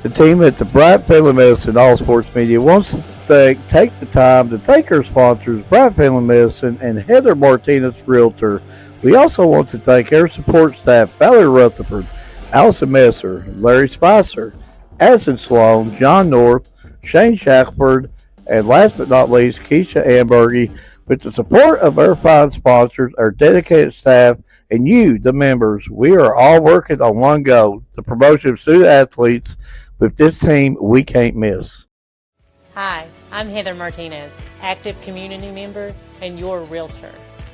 The team at the Bryant Family Medicine All Sports Media wants to take the time to thank our sponsors, Bryant Family Medicine and Heather Martinez Realtor. We also want to thank our support staff, Valerie Rutherford, Allison Messer, Larry Spicer, Addison Sloan, John North, Shane Shackelford, and last but not least, Keisha Ambergy. With the support of our fine sponsors, our dedicated staff, and you, the members, we are all working on one goal, the promotion of student athletes. With this team, we can't miss. Hi, I'm Heather Martinez, active community member and your realtor.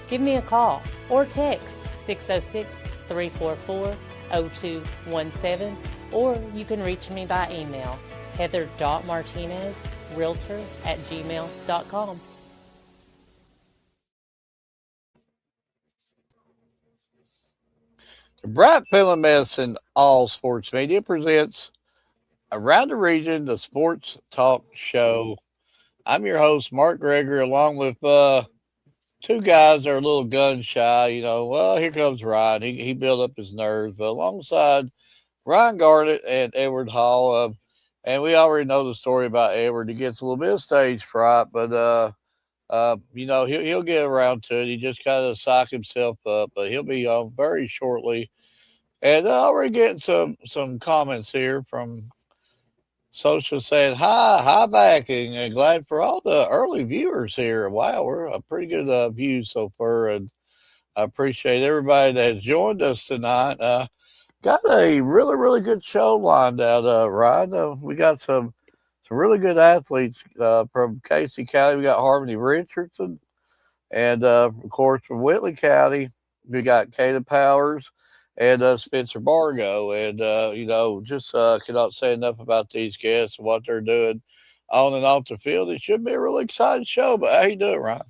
Give me a call or text 606-344-0217, or you can reach me by email, heather.martinezrealtor@gmail.com. Bryant Family Medicine All Sports Media presents Around the Region, the Sports Talk Show. I'm your host, Mark Gregory, along with two guys that are a little gun shy. Well, here comes Ryan. He built up his nerves, but alongside Ryan Garnett and Edward Hall. And we already know the story about Edward. He gets a little bit of stage fright, but he'll get around to it. He just kind of psych himself up, but he'll be on very shortly. And already getting some comments here from social saying hi back, and glad for all the early viewers here. Wow, we're a pretty good view so far, and I appreciate everybody that has joined us tonight. Got a really good show lined out, Ryan. We got some really good athletes from Casey County. We got Harmony Richardson, and of course from Whitley County, we got Kata Powers and Spencer Bargo. And just cannot say enough about these guests and what they're doing on and off the field. It should be a really exciting show. But how you doing, Ryan?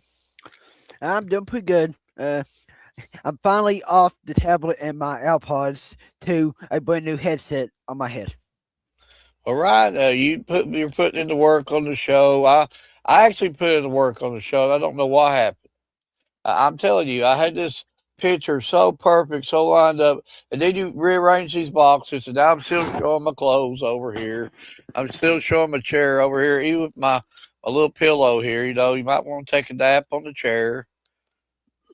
I'm doing pretty good. I'm finally off the tablet and my AirPods to a brand new headset on my head. Well, Ryan, you're putting in the work on the show. I actually put in the work on the show, and I don't know what happened. I'm telling you, I had this picture so perfect, so lined up, and then you rearrange these boxes, and now I'm still showing my clothes over here. I'm still showing my chair over here, even with my little pillow here. You might want to take a nap on the chair.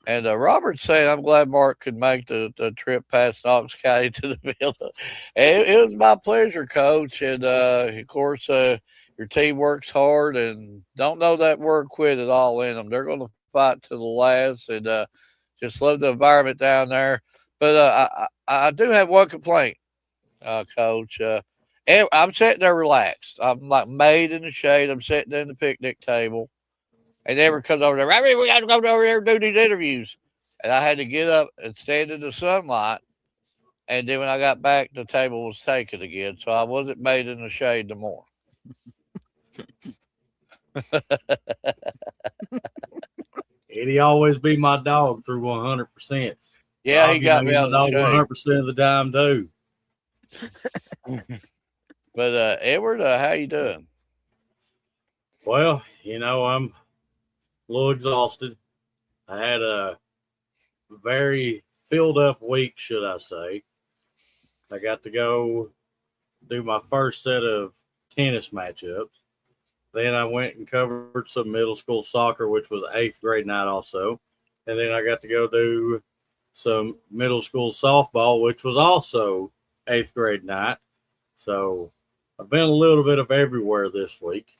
And Robert's saying, I'm glad Mark could make the trip past Knox County to the villa. And it was my pleasure, Coach. And, of course, your team works hard and don't know that word quit at all in them. They're going to fight to the last, and just love the environment down there. But I do have one complaint, Coach. And I'm sitting there relaxed. I'm like made in the shade. I'm sitting in the picnic table. And Edward comes over there. I mean, we got to go over there and do these interviews. And I had to get up and stand in the sunlight. And then when I got back, the table was taken again. So I wasn't made in the shade no more. Eddie always be my dog through 100%. Yeah, he got me out of the shade. 100% of the time, too. But Edward, how you doing? Well, I'm a little exhausted. I had a very filled up week, should I say. I got to go do my first set of tennis matchups. Then I went and covered some middle school soccer, which was 8th grade night also. And then I got to go do some middle school softball, which was also 8th grade night. So I've been a little bit of everywhere this week.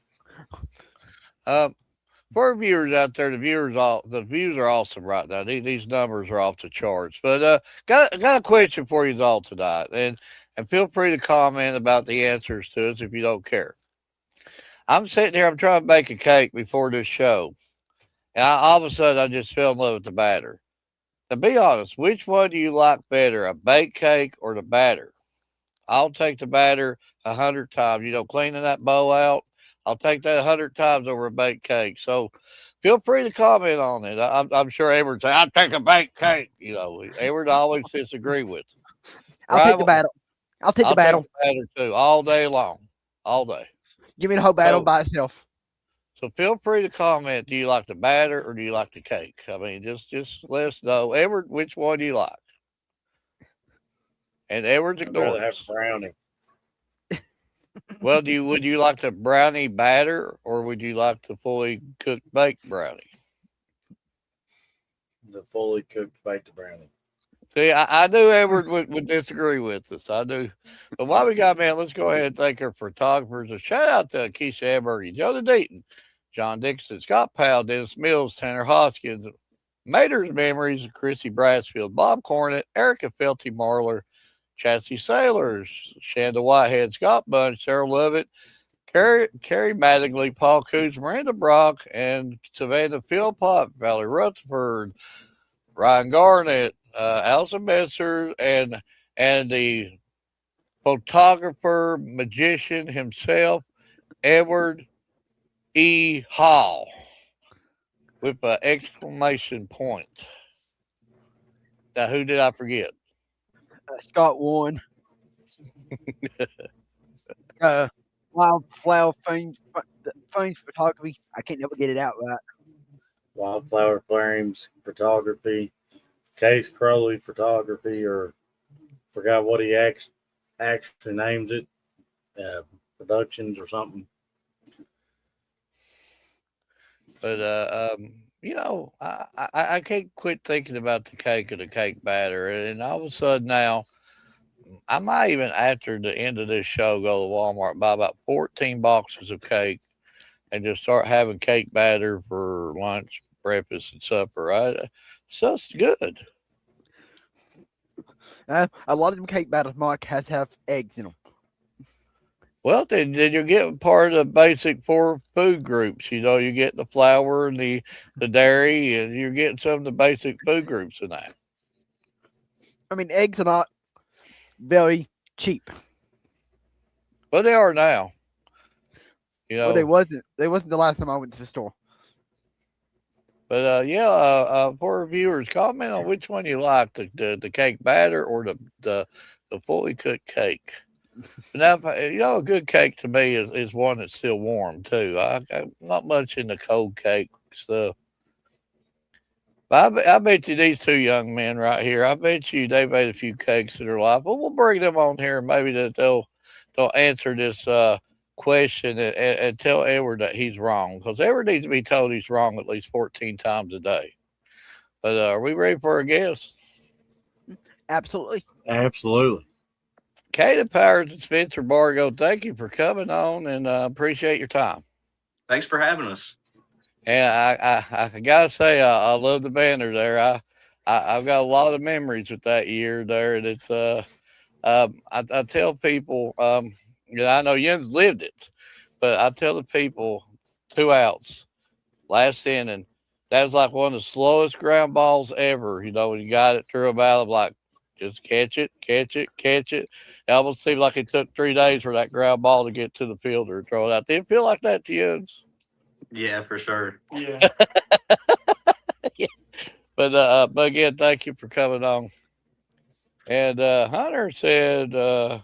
For viewers out there, the views are awesome right now. These numbers are off the charts. But got a question for you all tonight, and feel free to comment about the answers to us if you don't care. I'm sitting here, I'm trying to bake a cake before this show, and all of a sudden I just fell in love with the batter. To be honest, which one do you like better, a baked cake or the batter? I'll take the batter 100 times. Cleaning that bowl out, I'll take that 100 times over a baked cake. So feel free to comment on it. I'm sure Edward say, I'll take a baked cake. Edward always disagree with him. I'll take the battle. I'll take the battle. Take the batter too, all day long, all day. Give me the whole battle by itself. So feel free to comment. Do you like the batter or do you like the cake? I mean, just let us know. Edward, which one do you like? And Edward's ignoring. I'd rather have brownie. Well, would you like the brownie batter or would you like the fully cooked baked brownie? The fully cooked baked brownie. See, I knew Edward would disagree with us. I do. But while we got, man, let's go ahead and thank our photographers. A shout out to Keisha Hamburger, Joe Deaton, John Dixon, Scott Powell, Dennis Mills, Tanner Hoskins, Mater's Memories, Chrissy Brassfield, Bob Cornett, Erica Felty Marler, Chassis Sailors, Shanda Whitehead, Scott Bunch, Sarah Lovett, Carrie Mattingly, Paul Coons, Miranda Brock, and Savannah Philpott, Valerie Rutherford, Ryan Garnett, Allison Messer, and the photographer, magician himself, Edward E. Hall, with an exclamation point. Now, who did I forget? Scott won. Wildflower Flames Photography. I can't never get it out right. Wildflower Flames Photography. Case Crowley Photography, or forgot what he actually names it. Productions or something. But I can't quit thinking about the cake or the cake batter, and all of a sudden now, I might even after the end of this show go to Walmart buy about 14 boxes of cake and just start having cake batter for lunch, breakfast, and supper. So it's good. A lot of them cake batters, Mike, has to have eggs in them. Well, then you're getting part of the basic four food groups. You get the flour and the dairy, and you're getting some of the basic food groups in that. I mean, eggs are not very cheap. Well, they are now. Well, they wasn't. They wasn't the last time I went to the store. But for our viewers, comment on which one you like, the cake batter or the fully cooked cake. Now, a good cake to me is one that's still warm too. I'm not much in the cold cake stuff. But I bet you these two young men right here, I bet you they've made a few cakes in their life. But we'll bring them on here and maybe that they'll answer this question and tell Edward that he's wrong, because Edward needs to be told he's wrong at least 14 times a day. But are we ready for our guests? Absolutely. Absolutely. Caden Powers and Spencer Bargo, thank you for coming on and appreciate your time. Thanks for having us. And I gotta say, I love the banner there. I've got a lot of memories with that year there, and it's I tell people, I know Jens lived it, but I tell the people 2 outs last inning. That was like one of the slowest ground balls ever. When you got it through about like just catch it, catch it, catch it. It almost seemed like it took 3 days for that ground ball to get to the fielder and throw it out. Did it feel like that to you? Yeah, for sure. Yeah. Yeah. But again, thank you for coming on. And Hunter said, go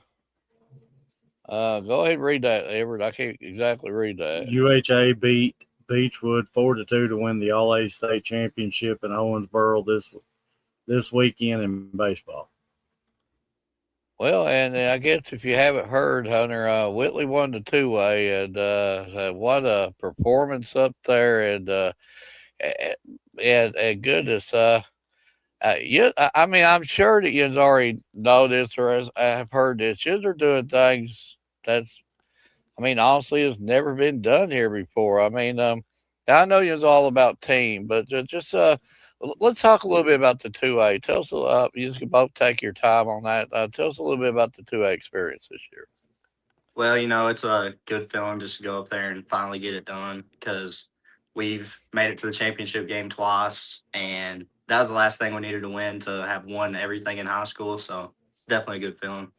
ahead and read that, Everett. I can't exactly read that. UHA beat Beechwood 4-2 to win the All-A State Championship in Owensboro this weekend in baseball. Well, and I guess if you haven't heard, Hunter, Whitley won the 2-way, and what a performance up there, and goodness, I mean, I'm sure that you've already know this or have heard this. Yous are doing things honestly, has never been done here before. I mean, I know it's all about team, but just let's talk a little bit about the 2A. Tell us, you can both take your time on that. Tell us a little bit about the 2A experience this year. Well, it's a good feeling just to go up there and finally get it done, because we've made it to the championship game twice, and that was the last thing we needed to win to have won everything in high school. So definitely a good feeling.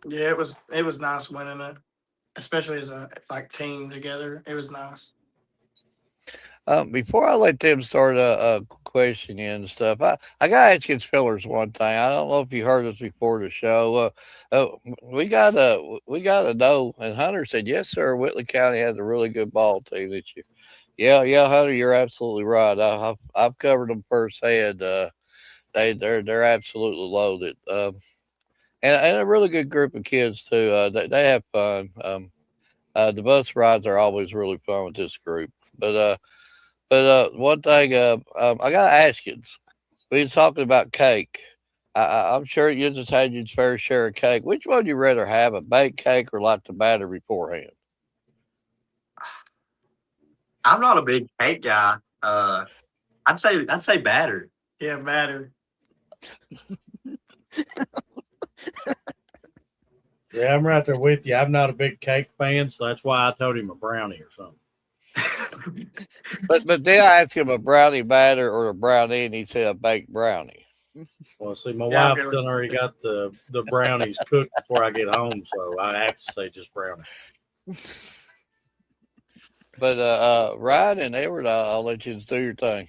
Yeah, it was nice winning it, especially as a team together. It was nice. Before I let them start questioning and stuff, I got to ask you fellers one thing. I don't know if you heard us before the show. We gotta know. And Hunter said, "Yes, sir. Whitley County has a really good ball team this year." Yeah, Hunter, you're absolutely right. I've covered them firsthand. They're absolutely loaded. and a really good group of kids too. They have fun. The bus rides are always really fun with this group. One thing I got to ask you. We was talking about cake. I'm sure you just had your fair share of cake. Which one you rather have, a baked cake or like the batter beforehand? I'm not a big cake guy. I'd say batter. Yeah, batter. Yeah, I'm right there with you. I'm not a big cake fan, so that's why I told him a brownie or something. But then I asked him a brownie batter or a brownie, and he said a baked brownie. Well, see, my Yeah, I'm wife's good done already got the brownies cooked before I get home, so I have to say just brownie. But Ryan and Edward, I'll let you do your thing.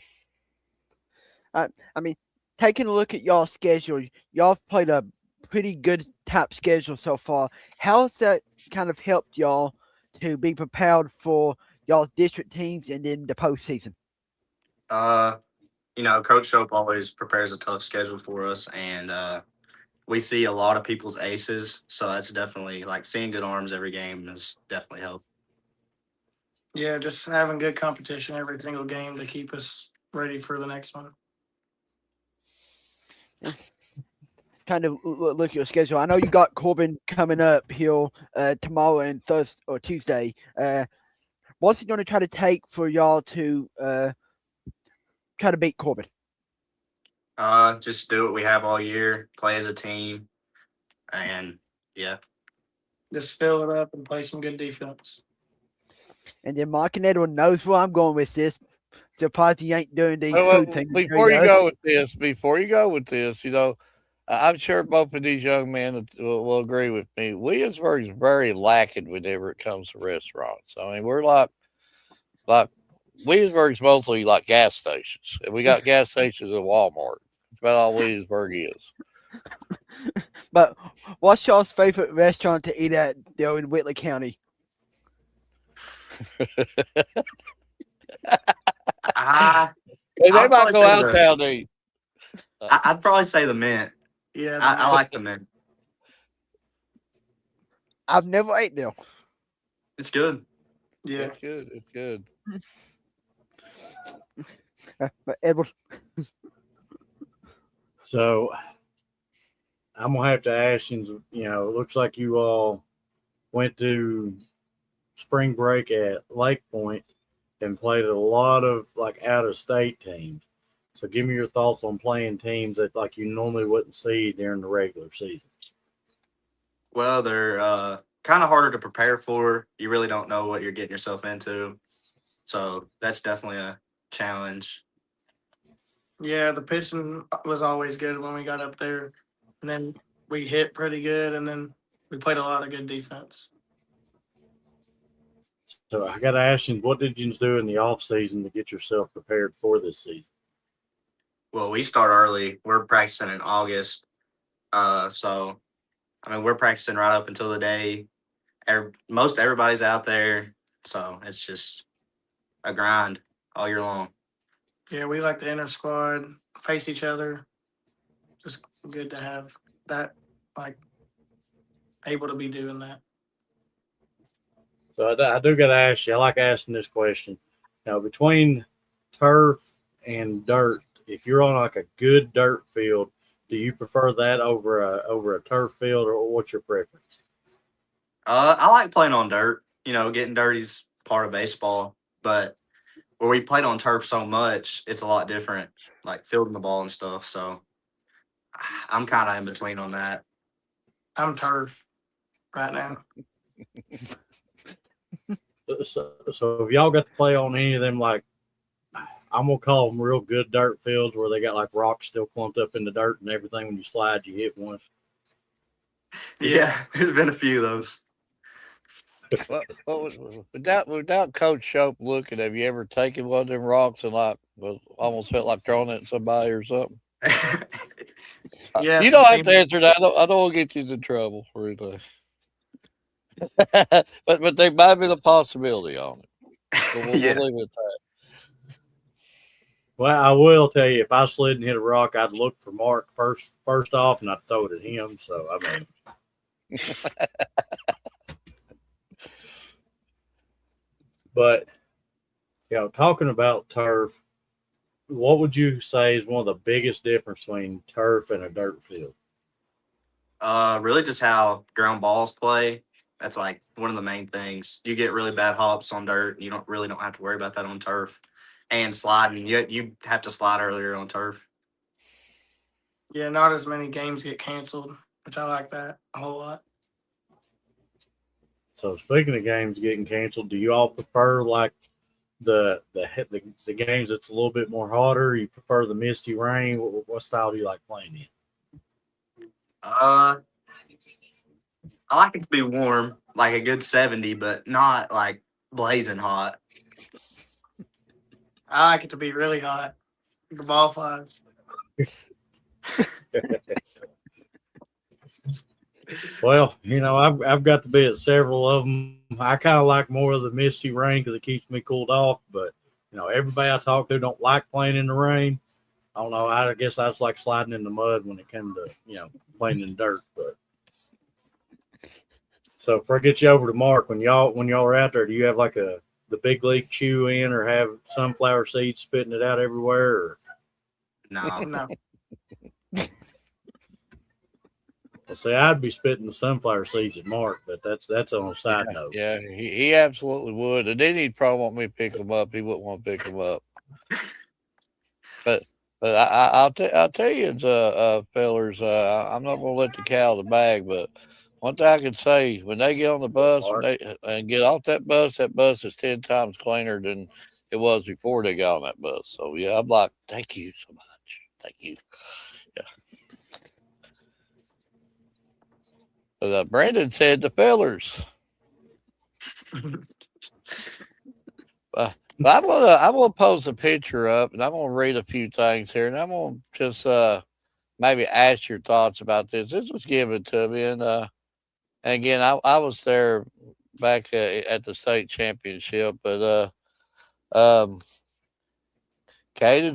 I mean, taking a look at y'all's schedule, y'all have played a pretty good type schedule so far. How has that kind of helped y'all to be prepared for y'all's district teams and then the postseason? Coach Shope always prepares a tough schedule for us, and we see a lot of people's aces. So that's definitely like seeing good arms every game has definitely helped. Yeah, just having good competition every single game to keep us ready for the next one. Kind of look at your schedule. I know you got Corbin coming up here tomorrow and Thursday or Tuesday. What's he going to try to take for y'all to try to beat Corbin? Just do what we have all year, play as a team, and yeah. Just fill it up and play some good defense. And then Mark and Edward knows where I'm going with this. Surprised he ain't doing these Well, food things. before you go with this, I'm sure both of these young men will agree with me. Williamsburg is very lacking whenever it comes to restaurants. I mean, we're like Williamsburg's mostly like gas stations, and we got gas stations at Walmart. That's about all Williamsburg is. But what's y'all's favorite restaurant to eat at there in Whitley County? I And they I'd might probably go say out town to eat. I'd probably say the mint. Yeah, I like the mint. I've never ate there. It's good. yeah. It's good. It's good. But Edward, So I'm gonna have to ask you. You know, it looks like you all went to spring break at Lake Point and played a lot of like out of state teams. So give me your thoughts on playing teams that like you normally wouldn't see during the regular season. Well, they're kind of harder to prepare for. You really don't know what you're getting yourself into. So that's definitely a challenge. Yeah, the pitching was always good when we got up there. And then we hit pretty good, and then we played a lot of good defense. So I got to ask you, what did you do in the off season to get yourself prepared for this season? Well, we start early. We're practicing in August. So I mean, we're practicing right up until the day. Most everybody's out there, so it's just a grind all year long. Yeah, we like the inter squad, face each other. Just good to have that, like, able to be doing that. So I do got to ask you. I like asking this question. Now, between turf and dirt, if you're on like a good dirt field, do you prefer that over a turf field, or what's your preference? I like playing on dirt. Getting dirty's part of baseball, but where we played on turf so much, it's a lot different, like fielding the ball and stuff. So I'm kind of in between on that. I'm turf right now. So if y'all got to play on any of them, like I'm gonna call them real good dirt fields where they got like rocks still clumped up in the dirt and everything. When you slide, you hit one. Yeah, there's been a few of those. Without Coach Shope looking, have you ever taken one of them rocks and almost felt like throwing it at somebody or something? Yeah, You don't have to answer that. I don't want to get you into trouble or anything. but there might be a possibility on it. We'll Yeah. leave it at that. Well, I will tell you, if I slid and hit a rock, I'd look for Mark first off, and I'd throw it at him. So I mean, but talking about turf, what would you say is one of the biggest difference between turf and a dirt field? Really just how ground balls play. That's like one of the main things. You get really bad hops on dirt. You don't have to worry about that on turf. And sliding, you have to slide earlier on turf. Yeah, not as many games get canceled, which I like that a whole lot. So speaking of games getting canceled, do you all prefer like the games that's a little bit more hotter? You prefer the misty rain? What style do you like playing in? I like it to be warm, like a good 70, but not like blazing hot. I like it to be really hot. The ball flies. Well, I've got to be at several of them. I kind of like more of the misty rain because it keeps me cooled off. But everybody I talk to don't like playing in the rain. I don't know. I guess I just like sliding in the mud when it comes to playing in dirt. But so if I get you over to Mark, when y'all are out there, do you have like the big league chew in, or have sunflower seeds spitting it out everywhere? Or? No. No. Well, see, I'd be spitting the sunflower seeds at Mark, but that's on a side note. Yeah, he absolutely would. And then he'd probably want me to pick him up. He wouldn't want to pick him up. But I'll tell you, fellers, I'm not going to let the cat out of the bag, but one thing I can say, when they get on the bus and get off that bus is 10 times cleaner than it was before they got on that bus. So, yeah, I'm like, thank you so much. Thank you. Yeah. But Brandon said the fellers. But I'm gonna post a picture up, and I'm gonna read a few things here, and I'm gonna just maybe ask your thoughts about this. This was given to me, and again, I was there back at the state championship, but Caden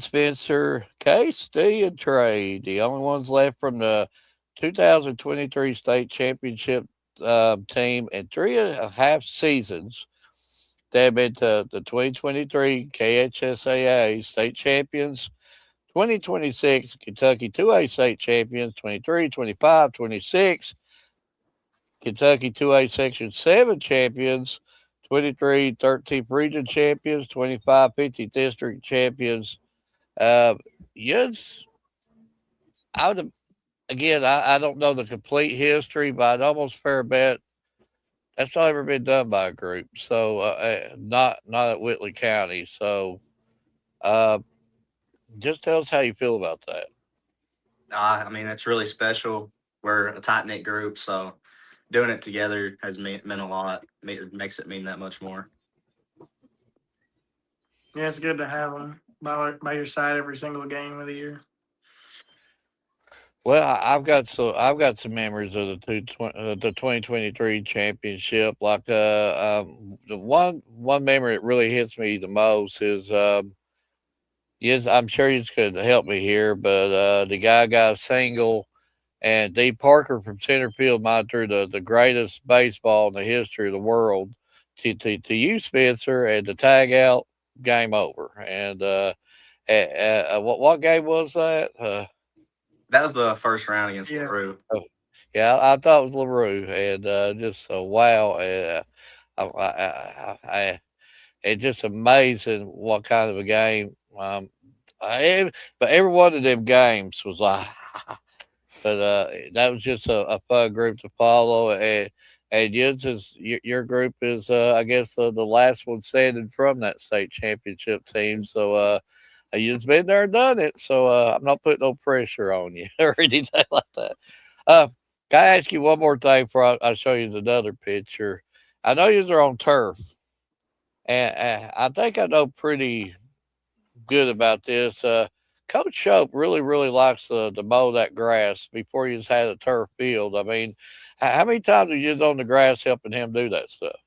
Spencer, K.C. and Trey, the only ones left from the 2023 state championship team in 3.5 seasons. They've been to the 2023 KHSAA state champions, 2026 Kentucky 2A state champions, 23, 25, 26 Kentucky 2A Section 7 champions, 23 13th region champions, 25 50th district champions. Yes, I would again. I don't know the complete history, but I'd almost fair bet that's not ever been done by a group. So not at Whitley County. So just tell us how you feel about that. I mean, it's really special. We're a tight knit group, so doing it together has meant a lot. It makes it mean that much more. Yeah, it's good to have them by your side every single game of the year. Well, I've got some memories of the 2023 championship. Like the one memory that really hits me the most is yes, I'm sure you could help me here, but the guy got a single, and D. Parker from center field mine threw the greatest baseball in the history of the world to you, Spencer, and the tag out, game over. And what game was that? That was the first round against Yeah. LaRue. Yeah, I thought it was LaRue, and just wow, it's just amazing what kind of a game. But every one of them games was like, but that was just a fun group to follow, and your group is, I guess, the last one standing from that state championship team. So you've been there and done it. So I'm not putting no pressure on you or anything like that. Can I ask you one more thing before I show you another picture? I know you're on turf, and I think I know pretty good about this. Coach Shope really likes to mow that grass before he's had a turf field. I mean, how many times have you been on the grass helping him do that stuff?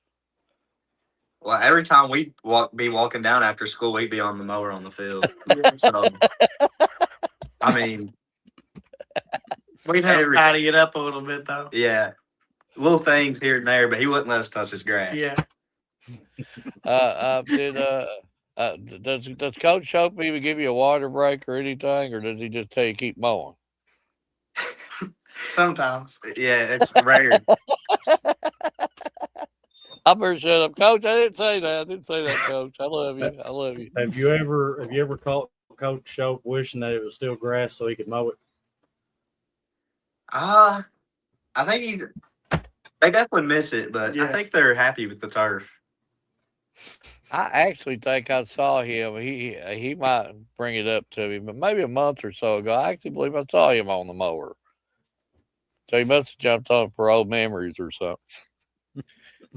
Well, every time we be walking down after school, we'd be on the mower on the field. Yeah. So, I mean, We'd help Every- tidy it up a little bit though. yeah, little things here and there, but he wouldn't let us touch his grass. Yeah. Does Coach Hope even give you a water break or anything, or does he just tell you keep mowing? Sometimes. Yeah, it's rare. I better shut up, Coach. I didn't say that. I didn't say that, Coach. I love you. I love you. Have you ever caught Coach Shope wishing that it was still grass so he could mow it? I think they definitely miss it, but I Yeah. think they're happy with the turf. I actually think I saw him. He might bring it up to me, but maybe a month or so ago, I actually believe I saw him on the mower. So he must have jumped on for old memories or something.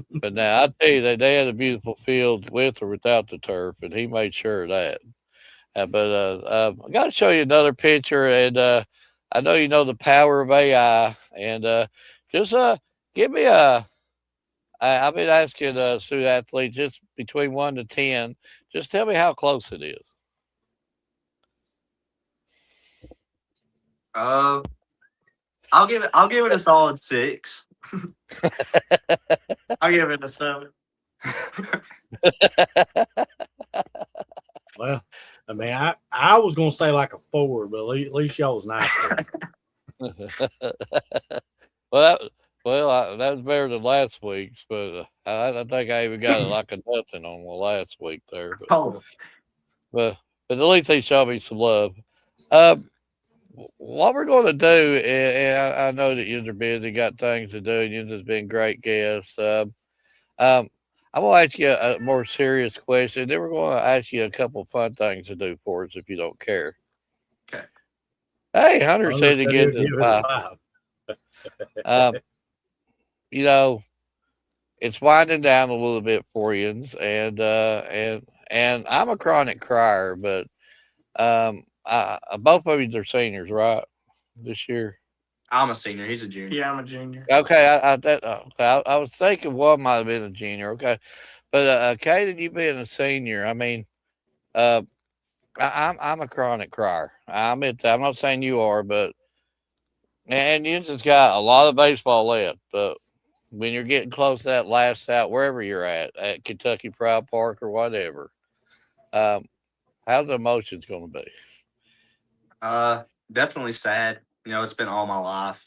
But now I tell you that they had a beautiful field with or without the turf, and he made sure of that. I got to show you another picture, and I know you know the power of AI, and just give me a. I've been asking student athletes just between 1 to 10. Just tell me how close it is. I'll give it a solid 6. I'll give it a 7. Well, I mean, I was gonna say like a 4, but at least y'all was nice. Well, that was better than last week's, but I think I even got it like a nothing on the last week there. Oh, But at least they showed me some love. What we're going to do, and I know that you're busy, got things to do, and you've just been great guests. I'm going to ask you a more serious question. Then we're going to ask you a couple fun things to do for us if you don't care. okay. Hey, Hunter said he he'll gives give it it a 5. 5. You know, it's winding down a little bit for you, and I'm a chronic crier, but both of you are seniors, right? This year. I'm a senior. He's a junior. Yeah, I'm a junior. Okay, I was thinking one might have been a junior. Okay, but Kaden, you being a senior, I mean, I'm a chronic crier. I admit that. I'm not saying you are, but and you just got a lot of baseball left. But when you're getting close to that last out, wherever you're at Kentucky Pride Park or whatever, how's the emotions going to be? Definitely sad. It's been all my life.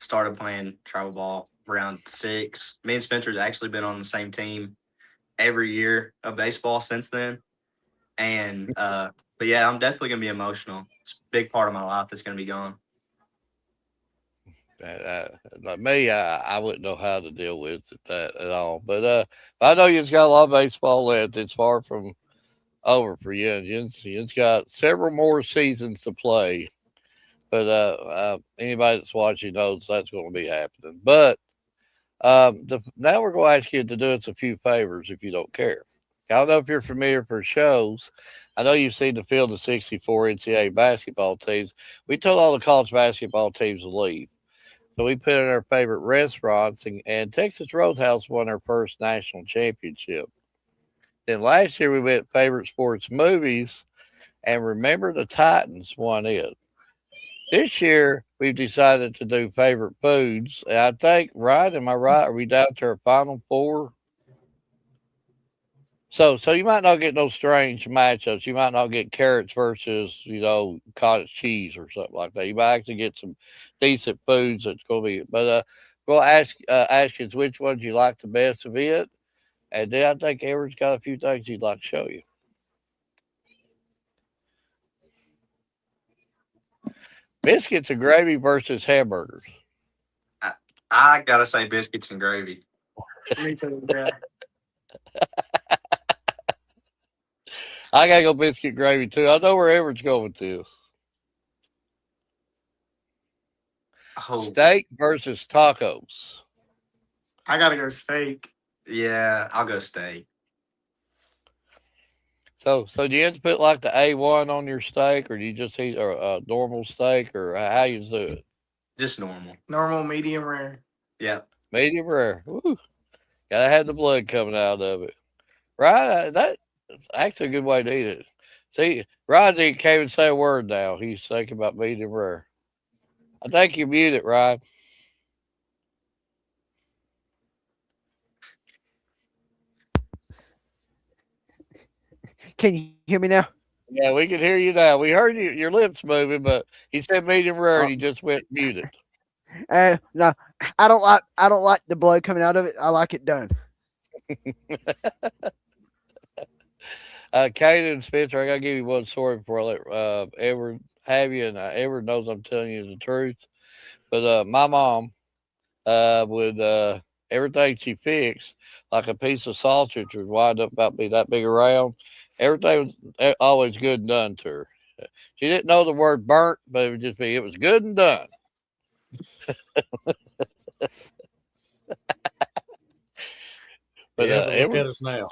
Started playing travel ball around 6. Me and Spencer's actually been on the same team every year of baseball since then. And but yeah, I'm definitely gonna be emotional. It's a big part of my life that's gonna be gone. Like me, I wouldn't know how to deal with that at all. But I know you've got a lot of baseball left. It's far from over for you. You've got several more seasons to play. But anybody that's watching knows that's going to be happening. But now we're going to ask you to do us a few favors if you don't care. I don't know if you're familiar for shows. I know you've seen the field of 64 NCAA basketball teams. We told all the college basketball teams to leave. So we put in our favorite restaurants, and Texas Roadhouse won our first national championship. Then last year we went favorite sports movies, and Remember the Titans won it. This year we've decided to do favorite foods. And I think, right? Am I right? Are we down to our final 4? So you might not get those strange matchups. You might not get carrots versus, cottage cheese or something like that. You might actually get some decent foods that's going to be. But we'll ask you which ones you like the best of it, and then I think Edward's got a few things he'd like to show you. Biscuits and gravy versus hamburgers. I gotta say biscuits and gravy. Me too. Yeah. I gotta go biscuit gravy too. I know where Edward's going with this. Oh, Steak versus tacos. I gotta go steak. yeah, I'll go steak. So do you have to put like the A1 on your steak, or do you just eat a normal steak, or how you do it? Just normal. Normal, medium rare. Yeah. Medium rare. Woo. Gotta have the blood coming out of it. Right? That's actually a good way to eat it. See, Ryan can't even say a word now. He's thinking about medium rare. I think you're muted, Ryan. Can you hear me now? Yeah, we can hear you now. We heard you, your lips moving, but he said medium rare and he just went muted. No, I don't like the blood coming out of it. I like it done. Kaden and Spencer, I gotta give you one story before I let Edward have you, and Edward knows I'm telling you the truth. But my mom would everything she fixed, like a piece of sausage, would wind up about be that big around. Everything was always good and done to her. She didn't know the word burnt, but it would just be it was good and done. But Yeah, but look Edward, at us now.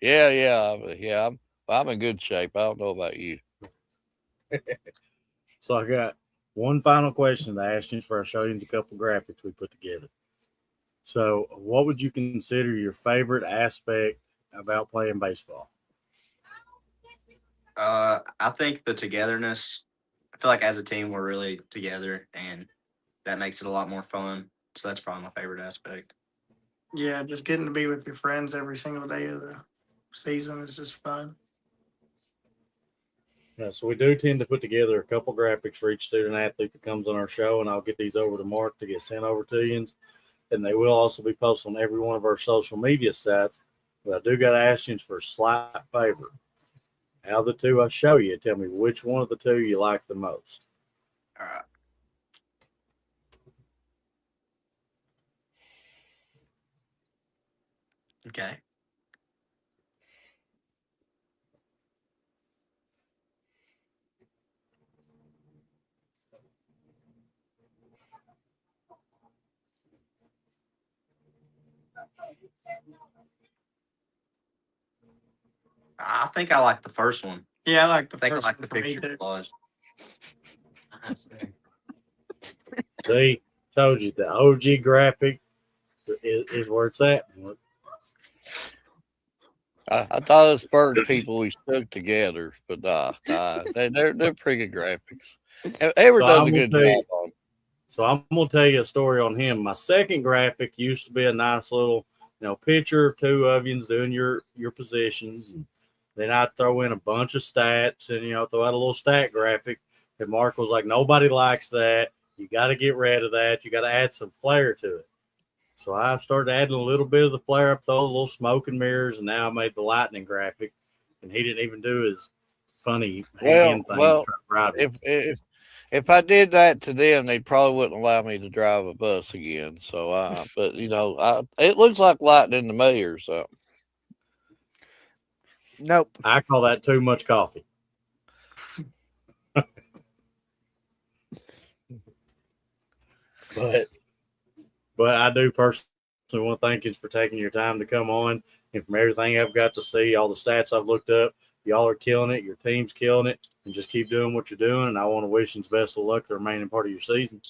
yeah. I'm in good shape. I don't know about you. So I got one final question to ask you before I show you the couple graphics we put together. So, what would you consider your favorite aspect about playing baseball? I think the togetherness. I feel like as a team we're really together, and that makes it a lot more fun. So that's probably my favorite aspect. Yeah, just getting to be with your friends every single day of the season is just fun. Yeah, so we do tend to put together a couple graphics for each student athlete that comes on our show, and I'll get these over to Mark to get sent over to you. And they will also be posted on every one of our social media sites. But I do got to ask you for a slight favor. Out of the two I show you, tell me which one of the two you like the most. All right. Okay. I think I like the first one. Yeah, I like the I think I first like one the for me picture too. collage. See, told you the OG graphic is where it's at. I thought it spurred people we stuck together, but they're pretty good graphics. Edward So does I'm a gonna good tell job you. on. So I'm gonna tell you a story on him. My second graphic used to be a nice little, picture of two of you doing your positions, and then I'd throw in a bunch of stats, and throw out a little stat graphic. And Mark was like, "Nobody likes that. You got to get rid of that. You got to add some flair to it." So I started adding a little bit of the flair up, throw a little smoke and mirrors, and now I made the lightning graphic. And he didn't even do his funny hand thing. Well, To try to if I did that to them, they probably wouldn't allow me to drive a bus again. So, but it looks like lightning to me or something. Nope. I call that too much coffee. But I do personally want to thank you for taking your time to come on. And from everything I've got to see, all the stats I've looked up, y'all are killing it. Your team's killing it. And just keep doing what you're doing. And I want to wish you the best of luck the remaining part of your season.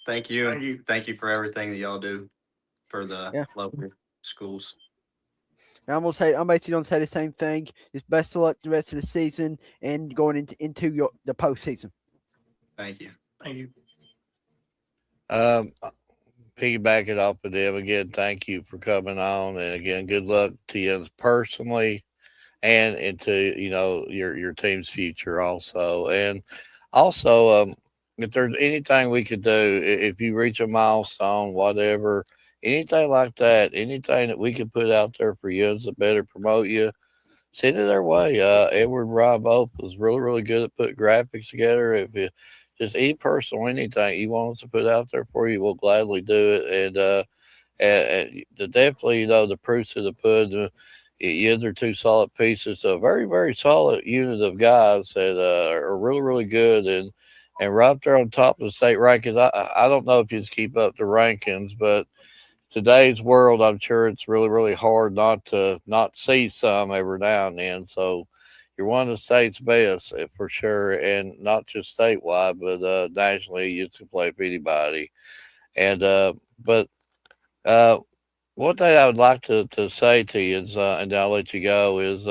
Thank you. Thank you. Thank you for everything that y'all do for the Yeah. local schools. I'm basically gonna say the same thing. Just best of luck the rest of the season and going into the postseason. Thank you. Thank you. Piggybacking off of them again, thank you for coming on, and again, good luck to you personally, and into your team's future also, and also if there's anything we could do, if you reach a milestone, whatever, anything like that, anything that we could put out there for you to better promote you, send it our way. Edward and Rob both was really good at putting graphics together. If you just any personal anything you want us to put out there for you, we'll gladly do it. And definitely, the proofs of the pudding. Yeah, they're two solid pieces. A very solid unit of guys that are really good and right up there on top of the state rankings. I don't know if you just keep up the rankings, but today's world, I'm sure it's really hard not to not see some every now and then. So you're one of the state's best for sure, and not just statewide, but nationally, you can play with anybody. And but uh, One thing I would like to say to you is, and then I'll let you go, is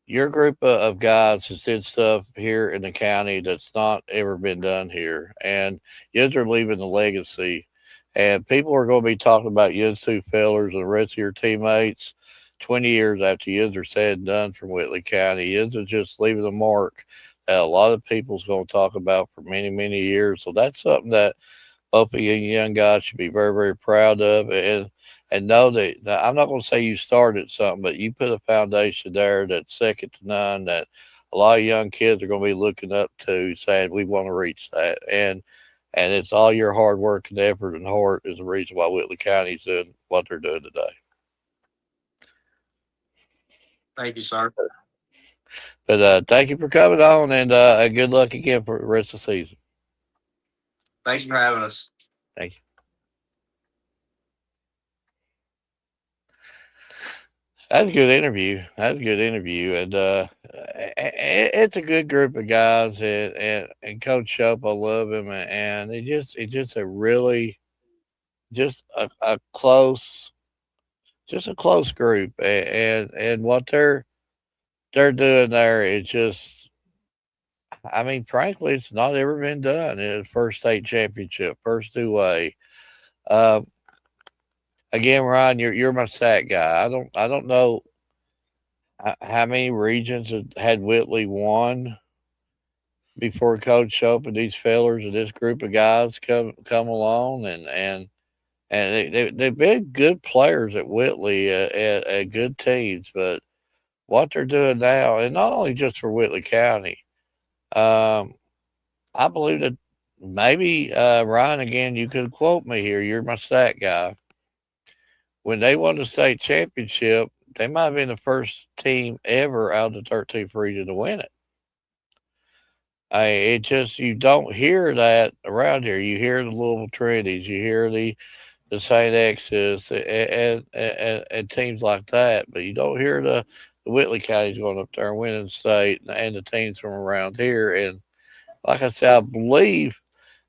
your group of guys has did stuff here in the county that's not ever been done here, and you are leaving a legacy. And people are going to be talking about you two fellers and the rest of your teammates 20 years after you are said and done from Whitley County. You are just leaving a mark that a lot of people's going to talk about for many, many years. So that's something that both of you young guys should be very, very proud of, and know that I'm not going to say you started something, but you put a foundation there that's second to none. That a lot of young kids are going to be looking up to, saying we want to reach that, and it's all your hard work and effort and heart is the reason why Whitley County's doing what they're doing today. Thank you, sir. But thank you for coming on, and good luck again for the rest of the season. Thanks for having us. Thank you. That's a good interview. That's a good interview, and it's a good group of guys. And Coach Shope, I love him, and it's just a really just a close, just a close group, and what they're doing there is just. I mean, frankly, it's not ever been done in the first state championship, first two-way. Um, Again, Ryan, you're my stat guy. I don't know how many regions had Whitley won before Coach Shope and these fellers and this group of guys come along, and they've been good players at Whitley, at good teams. But what they're doing now, and not only just for Whitley County, um, I believe that maybe Ryan, again, you could quote me here. You're my stat guy. When they won the state championship, they might have been the first team ever out of the 13th region to win it. It just, you don't hear that around here. You hear the Louisville Trinities, you hear the St. X's, and teams like that, but you don't hear the Whitley Counties going up there and winning state, and the teams from around here. And like I said, I believe,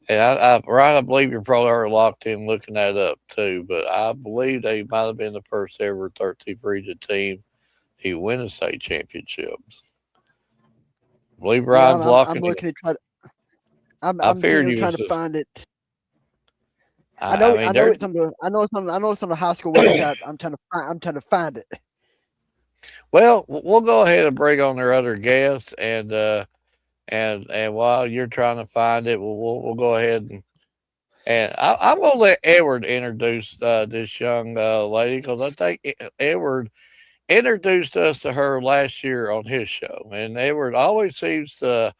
and Ryan, I believe you're probably already locked in looking that up too, but I believe they might have been the first ever 13th region team to win a state championships. I believe Yeah, Ryan's I'm locking it. looking to try to. I I'm figured sitting here you trying was to just, find it. I I mean, know they're, it's on the. I know it's on. I know it's on the high school website. I'm trying to find it. well, we'll go ahead and bring on their other guests, and while you're trying to find it, we'll go ahead and I'm gonna let Edward introduce this young lady, because I think Edward introduced us to her last year on his show, and Edward always seems to,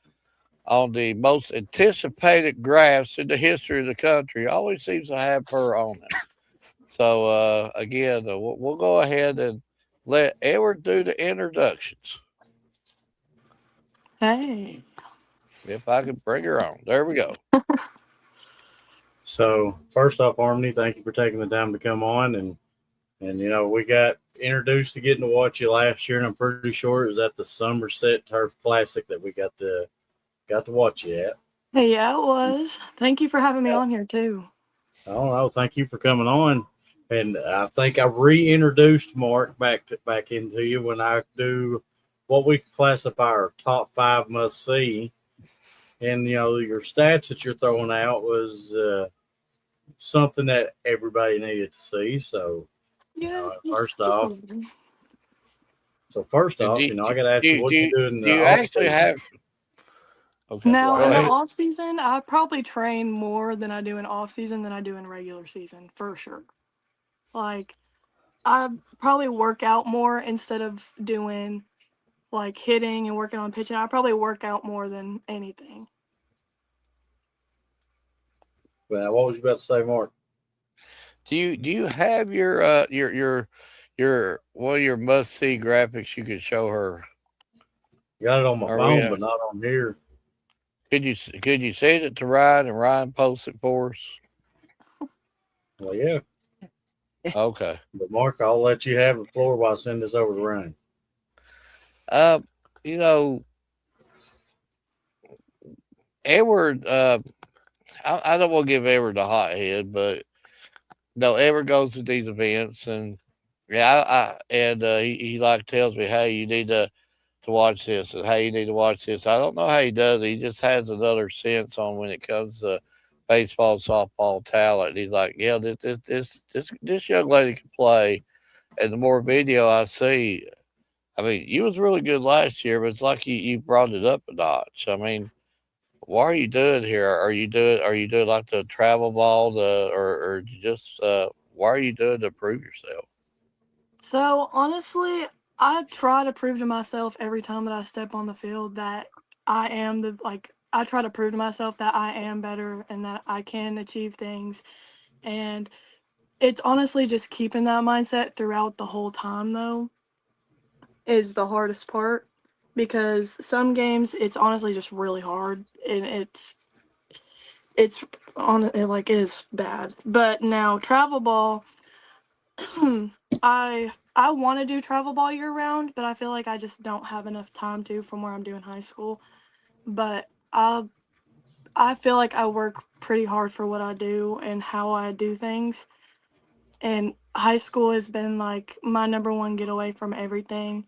on the most anticipated graphs in the history of the country, always seems to have her on it. So again, we'll go ahead and let Edward do the introductions. Hey. If I could bring her on, there we go. So first off, Harmony, thank you for taking the time to come on, and we got introduced to getting to watch you last year, and I'm pretty sure it was at the Somerset Turf Classic that we got to watch you at. Hey, yeah, it was. Thank you for having me on here too. Oh no, thank you for coming on. And I think I reintroduced Mark back into you when I do what we classify our top 5 must see. And your stats that you're throwing out was something that everybody needed to see. So Yeah, first just a off, little. And I got to ask you what you do in do the you off actually season. have? Okay, Now, go in the ahead. off season, I probably train more than I do in off season than I do in regular season, for sure. Like, I probably work out more instead of doing like hitting and working on pitching. I probably work out more than anything. Well, what was you about to say, Mark? Do you have your one of your must see graphics you could show her? Got it on my Are we? phone, but not on here. Could you send it to Ryan and Ryan post it for us? Well, yeah. Okay. But Mark, I'll let you have the floor while I send this over to Ryan. Um, you know, Edward. I don't want to give Edward a hot head, but don't ever go to these events. And yeah, he like tells me, hey, you need to watch this, and hey, you need to watch this. I don't know how he does it. He just has another sense on when it comes to baseball, softball talent. He's like, yeah, this young lady can play. And the more video I see, I mean, you was really good last year, but it's like you brought it up a notch. I mean, what are you doing here? Are you doing like the travel ball, or just why are you doing to prove yourself? So honestly, I try to prove to myself every time that I step on the field that I am the like I try to prove to myself that I am better and that I can achieve things. And it's honestly just keeping that mindset throughout the whole time though is the hardest part because some games it's honestly just really hard and it's on it like it is bad. But now travel ball I want to do travel ball year round, but I feel like I just don't have enough time to from where I'm doing high school. But I feel like I work pretty hard for what I do and how I do things. And high school has been like my number one getaway from everything.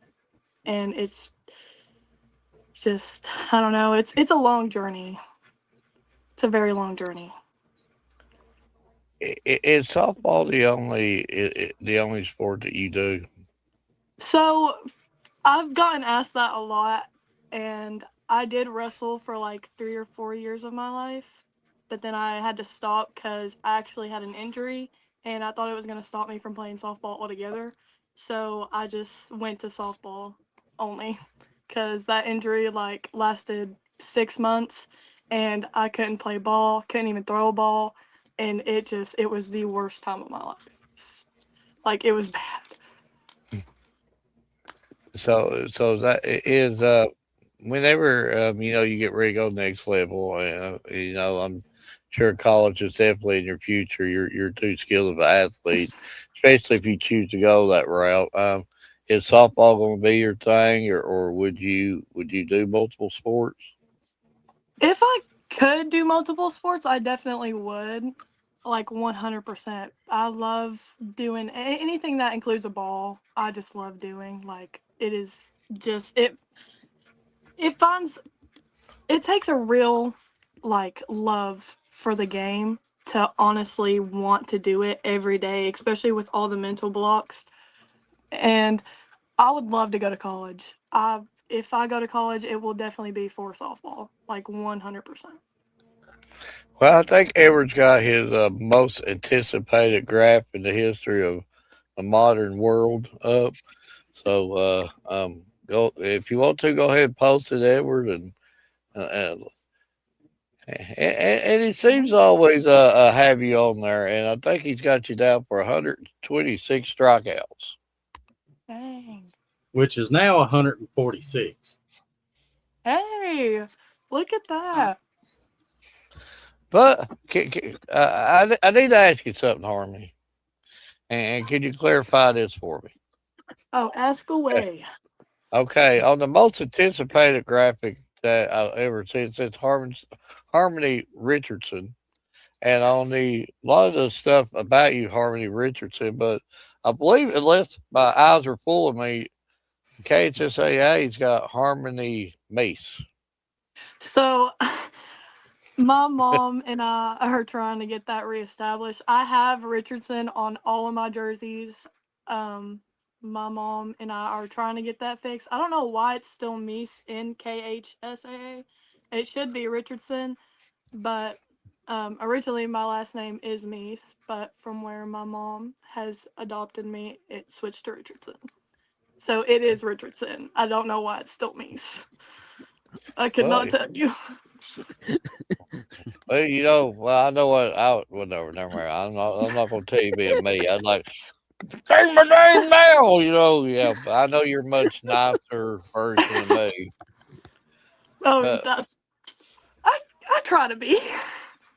And it's just I don't know. It's a long journey. It's a very long journey. Is softball the only sport that you do? So I've gotten asked that a lot, and I did wrestle for like 3 or 4 years of my life, but then I had to stop because I actually had an injury, and I thought it was going to stop me from playing softball altogether. So I just went to softball only because that injury like lasted 6 months, and I couldn't play ball, couldn't even throw a ball, and it was the worst time of my life. Like it was bad. So that is whenever you get ready to go next level. I'm sure college is definitely in your future. You're too skilled of an athlete, especially if you choose to go that route. Is softball going to be your thing, or would you do multiple sports? If I could do multiple sports, I definitely would. Like 100%. I love doing anything that includes a ball. I just love doing. Like it is just it finds it takes a real like love for the game to honestly want to do it every day, especially with all the mental blocks. And I would love to go to college. If I go to college, it will definitely be for softball, like 100%. Well, I think Edward's got his most anticipated graph in the history of the modern world up. So go if you want to go ahead and post it, Edward, and he seems to always have you on there, and I think he's got you down for 126 strikeouts. Dang. which is now 146. Hey, look at that. But I need to ask you something, Harmony, and can you clarify this for me? Oh, ask Okay, away. okay. On the most anticipated graphic that I've ever seen, it says Harmony Richardson, and on the lot of the stuff about you, Harmony Richardson, but I believe unless my eyes are fooling me, KHSAA's got Harmony Mace. So, my mom and I are trying to get that reestablished. I have Richardson on all of my jerseys. Um, my mom and I are trying to get that fixed. I don't know why it's still Meese in KHSAA. It should be Richardson, but originally my last name is Meese, but from where my mom has adopted me, it switched to Richardson. So it is Richardson. I don't know why it's still Meese. I could Well, not tell you. well, I know what I well, never mind. I'm not going to tell you being me. I'd like take my name now. Yeah. But I know you're a much nicer version of me. Oh, But that's I try to be.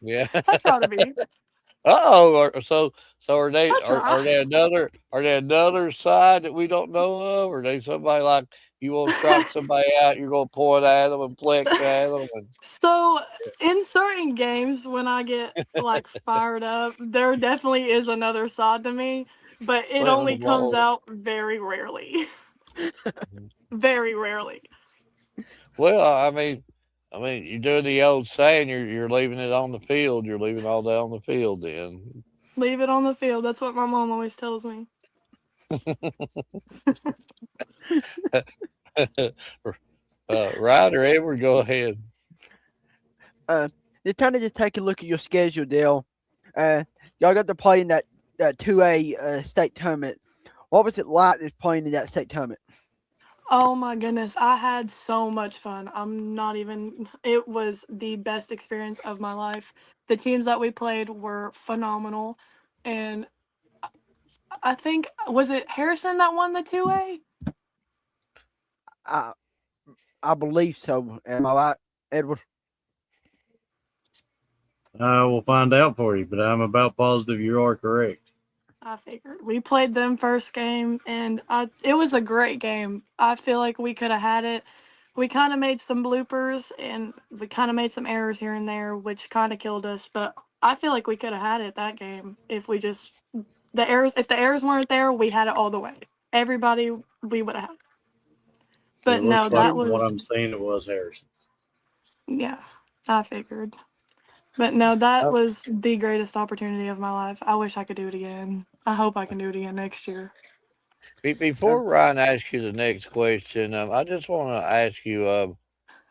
yeah, I try to be. Oh, so are they I try. are they another side that we don't know of? Or are they somebody like you want to strike somebody out, you're gonna point at them and flex at them, and So in certain games, when I get like fired up, there definitely is another side to me, but it well, only comes Lord. out very rarely. Very rarely. Well, I mean, you're doing the old saying, you're leaving it on the field. You're leaving all that on the field. Then, Leave it on the field. That's what my mom always tells me. Ryder Edward, go ahead. It's time to just take a look at your schedule, Dale. Uh, y'all got to play in that 2A state tournament. What was it like just playing in that state tournament? Oh my goodness, I had so much fun. I'm not even, it was the best experience of my life. The teams that we played were phenomenal. And I think, was it Harrison that won the 2A? I I believe so. Am I right, Edward? I will find out for you, but I'm about positive you are correct. I figured. We played them first game, and it was a great game. I feel like we could have had it. We kind of made some bloopers, and we kind of made some errors here and there, which kind of killed us. But I feel like we could have had it that game if we just if the errors weren't there, we had it all the way. Everybody, we would have had it. It But no, looks like that from what was I'm seeing, it was Harrison. yeah. I figured. But no, that Oh, was the greatest opportunity of my life. I wish I could do it again. I hope I can do it again next year. oh, Before Ryan asks you the next question, I just want to ask you: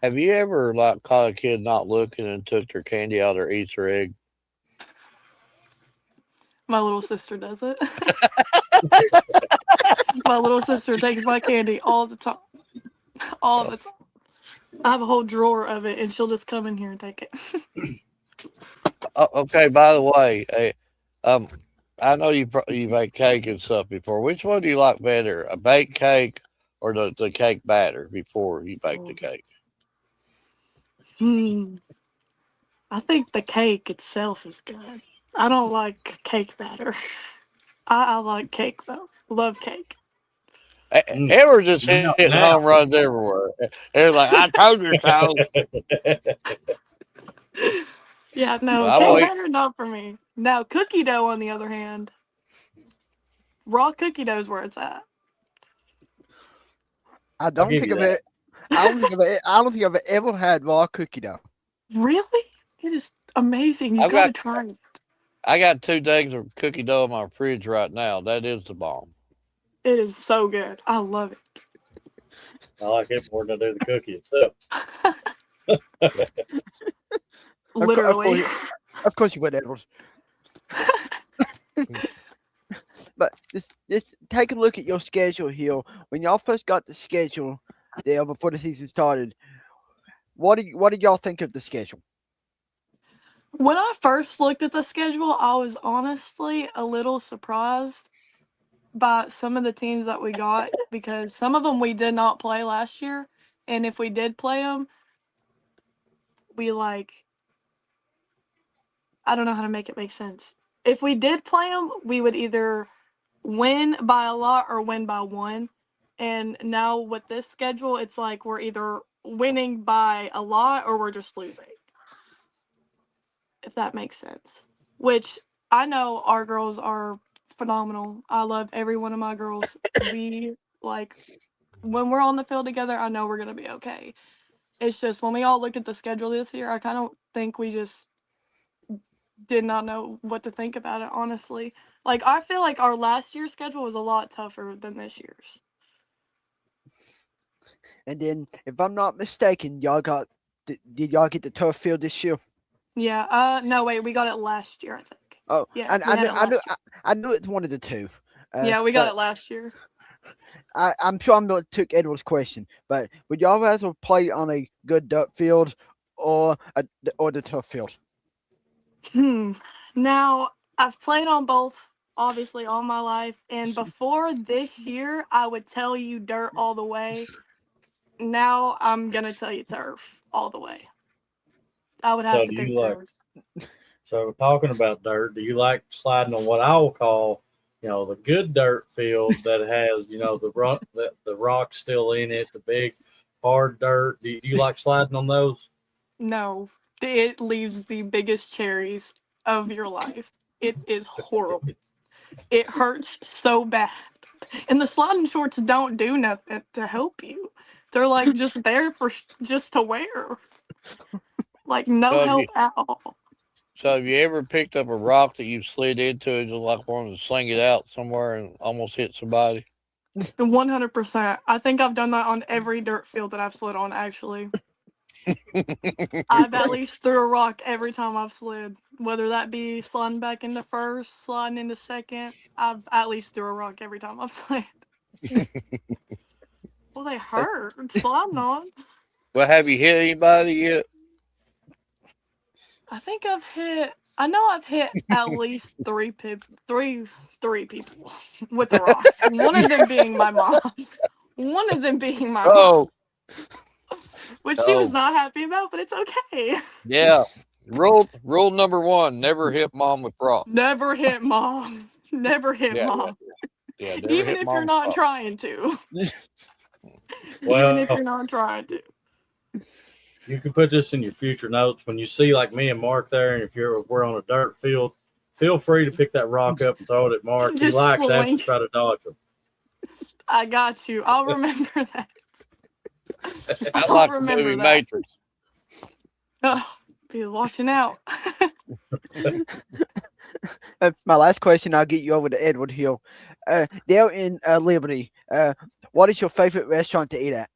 have you ever like caught a kid not looking and took their candy out of their Easter egg? My little sister does it. My little sister takes my candy all the time. All the time. I have a whole drawer of it, and she'll just come in here and take it. Okay. By the way, um, I know you make cake and stuff before. Which one do you like better, a baked cake or the cake batter before you bake the cake? Hmm. I think the cake itself is good. I don't like cake batter. I like cake though. Love cake. Mm. Ever just hitting home Now, runs everywhere. It was like, I told you so. Yeah, But no, I'm cake gonna eat. batter not for me. Now cookie dough on the other hand, raw cookie dough is where it's at. I I'll don't give think you of that. it. I don't think I've ever had raw cookie dough. Really? It is amazing. You I've gotta got try it. I got 2 days of cookie dough in my fridge right now. That is the bomb. It is so good. I love it. I like it more than I do the cookie itself. Of Literally. course, of course you would, Edward. But this take a look at your schedule here. When y'all first got the schedule there before the season started, what did y'all think of the schedule? When I first looked at the schedule, I was honestly a little surprised by some of the teams that we got because some of them we did not play last year. And if we did play them, we like, I don't know how to make it make sense. If we did play them, we would either win by a lot or win by one. And now with this schedule, it's like we're either winning by a lot or we're just losing, if that makes sense. Which I know our girls are phenomenal. I love every one of my girls. We like when we're on the field together, I know we're gonna be okay. It's just when we all looked at the schedule this year, I kind of think we just did not know what to think about it, honestly. Like I feel like our last year's schedule was a lot tougher than this year's. And then, if I'm not mistaken, did y'all get the turf field this year? Yeah, no wait, we got it last year, I think. Oh, Yeah, and we had it last year. I knew it's one of the two. Yeah, we got But it last year. I'm sure I'm not took Edward's question. But would y'all rather play on a good dirt field or the turf field? Hmm. Now, I've played on both, obviously, all my life. And before this year, I would tell you dirt all the way. Now, I'm going to tell you turf all the way. I would have So to do pick you like turf. So talking about dirt, do you like sliding on what I will call, the good dirt field that has, the rock still in it, the big hard dirt? Do you like sliding on those? No, it leaves the biggest cherries of your life. It is horrible. It hurts so bad. And the sliding shorts don't do nothing to help you. They're like just there for just to wear. Like no So have you help at all. so have you ever picked up a rock that you slid into and just like wanted to sling it out somewhere and almost hit somebody? 100%. I think I've done that on every dirt field that I've slid on, actually. I've at least threw a rock every time I've slid. Whether that be sliding back into first, sliding into second, I've at least threw a rock every time I've slid. Well, they hurt. Sliding on. Well, have you hit anybody yet? I know I've hit at least three people with a rock. One of them being my mom. One of them being my mom, Oh, which she was oh, not happy about, but it's okay. yeah. Rule number one: never hit mom with rocks. Never hit mom. Never hit Yeah, mom. yeah. Never Even hit if you're mom with not rocks. trying to. Even if Well, you're not trying to. you can put this in your future notes when you see like me and Mark there, and if we're on a dirt field, feel free to pick that rock up and throw it at Mark. He Just likes that to slink. try to dodge them. I got you. I'll remember that. I I'll like the movie remember that. Matrix. Oh, be watching out. My last question, I'll get you over to Edward Hill. Dale in Liberty, what is your favorite restaurant to eat at?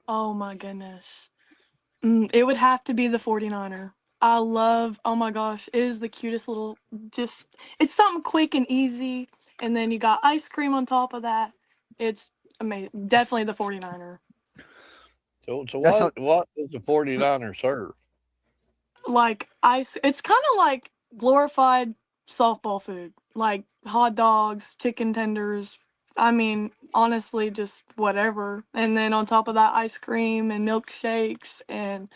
Oh my goodness. It would have to be the 49er. Oh my gosh, it is the cutest little, it's something quick and easy. And then you got ice cream on top of that. It's amazing. Definitely the 49er. So That's not, what does the 49er serve? Like it's kind of like glorified softball food, like hot dogs, chicken tenders. I mean, honestly, just whatever. And then on top of that, ice cream and milkshakes, and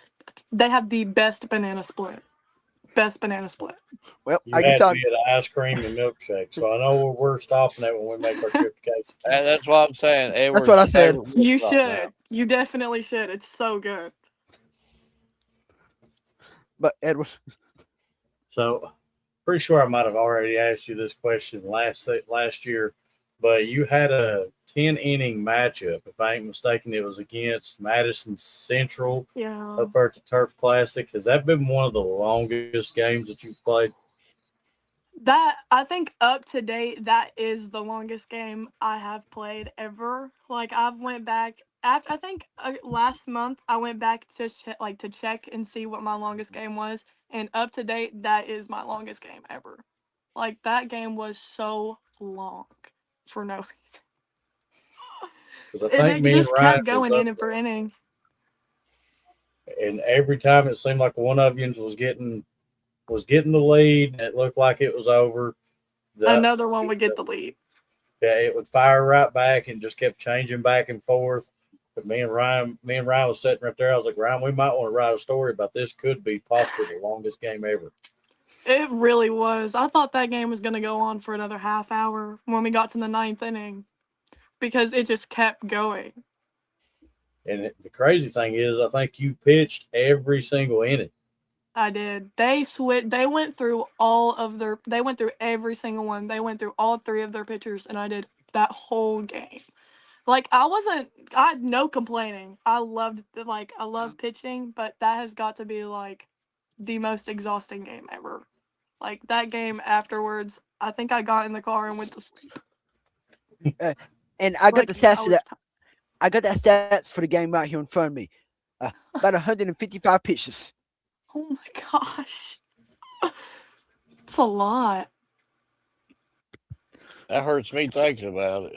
they have the best banana split. Best banana split. well, You I guess had I'll, me at ice cream and milkshake, so I know where we're stopping at when we make our trip to Casey. That's what I'm saying. that's what I Edward's said. favorite You restaurant now. should. You definitely should. It's so good. But Edward, So, pretty sure I might have already asked you this question last year, but you had a 10 inning matchup. If I ain't mistaken, it was against Madison Central Yeah. up there at the Turf Classic. Has that been one of the longest games that you've played? That I think up to date, that is the longest game I have played ever. Like I've went back after I think last month I went back to to check and see what my longest game was, and up to date that is my longest game ever. Like that game was so long for no reason, Because I and think it me and just Ryan kept was going up inning for inning. there, and every time it seemed like one of you was getting the lead. It looked like it was over. The Another one would get the lead. Yeah, it would fire right back and just kept changing back and forth. But me and Ryan was sitting right there. I was like, Ryan, we might want to write a story about this. Could be possibly the longest game ever. It really was. I thought that game was going to go on for another half hour when we got to the ninth inning because it just kept going. And the crazy thing is, I think you pitched every single inning. I did. They went through all of their. They went through every single one. They went through all three of their pitchers, and I did that whole game. Like I wasn't. I had no complaining. I love pitching, but that has got to be like the most exhausting game ever. Like that game afterwards, I think I got in the car and went to sleep. and I got Like the stats I for was. that. I got that stats for the game right here in front of me. About 155 pitches. Oh my gosh, it's a lot. That hurts me thinking about it.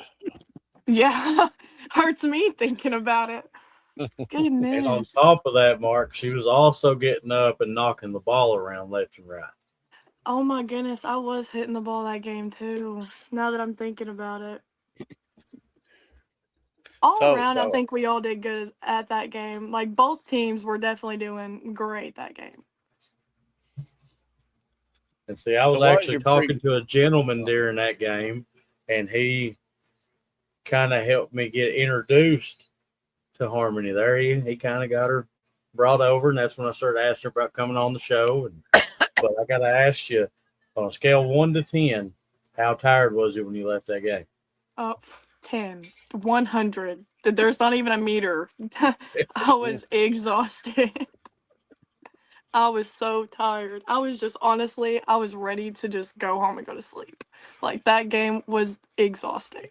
Yeah, hurts me thinking about it. And on Goodness. top of that, Mark, she was also getting up and knocking the ball around left and right. Oh my goodness, I was hitting the ball that game too. Now that I'm thinking about it. All So around, I so think we all did good at that game. Like both teams were definitely doing great that game. And see, I was So what actually your talking to a gentleman during that game, and he kind of helped me get introduced to Harmony there. He kind of got her brought over, and that's when I started asking her about coming on the show. But I got to ask you, on a scale of 1 to 10, how tired was you when you left that game? 10, 100. There's not even a meter. I was exhausted. I was so tired. I was just honestly, I was ready to just go home and go to sleep. Like that game was exhausting.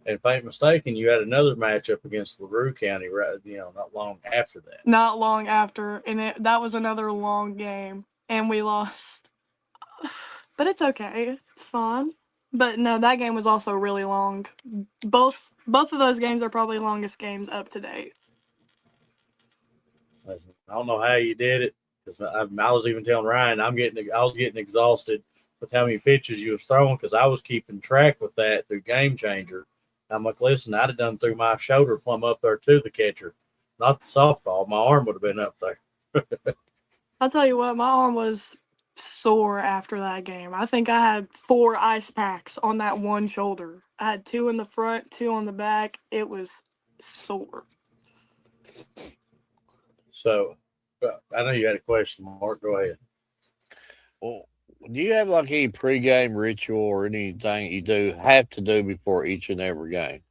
And if I ain't mistaken, you had another matchup against LaRue County, right? Not long after that. Not long after, and that was another long game, and we lost. But it's okay. It's fun. But no, that game was also really long. Both of those games are probably longest games up to date. I don't know how you did it, because I was even telling Ryan I was getting exhausted with how many pitches you was throwing, because I was keeping track with that through Game Changer. I'm like, listen, I'd have done through my shoulder plumb up there to the catcher, not the softball. My arm would have been up there. I'll tell you what, my arm was sore after that game. I think I had 4 ice packs on that one shoulder. I had 2 in the front, 2 on the back. It was sore. So I know you had a question, Mark. Go ahead. Well, do you have like any pregame ritual or anything you have to do before each and every game?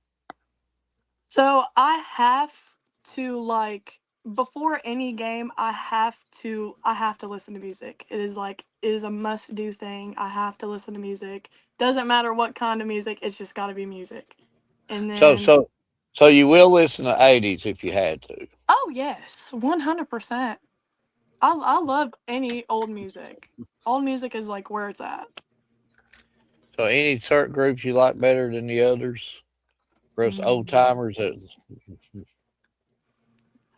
So I have to before any game I have to listen to music. It is a must do thing. I have to listen to music. Doesn't matter what kind of music, it's just gotta be music. And then So you will listen to 80s if you had to. oh yes, 100%. I love any old music. Old music is like where it's at. So any certain groups you like better than the others? For us old Mm. timers that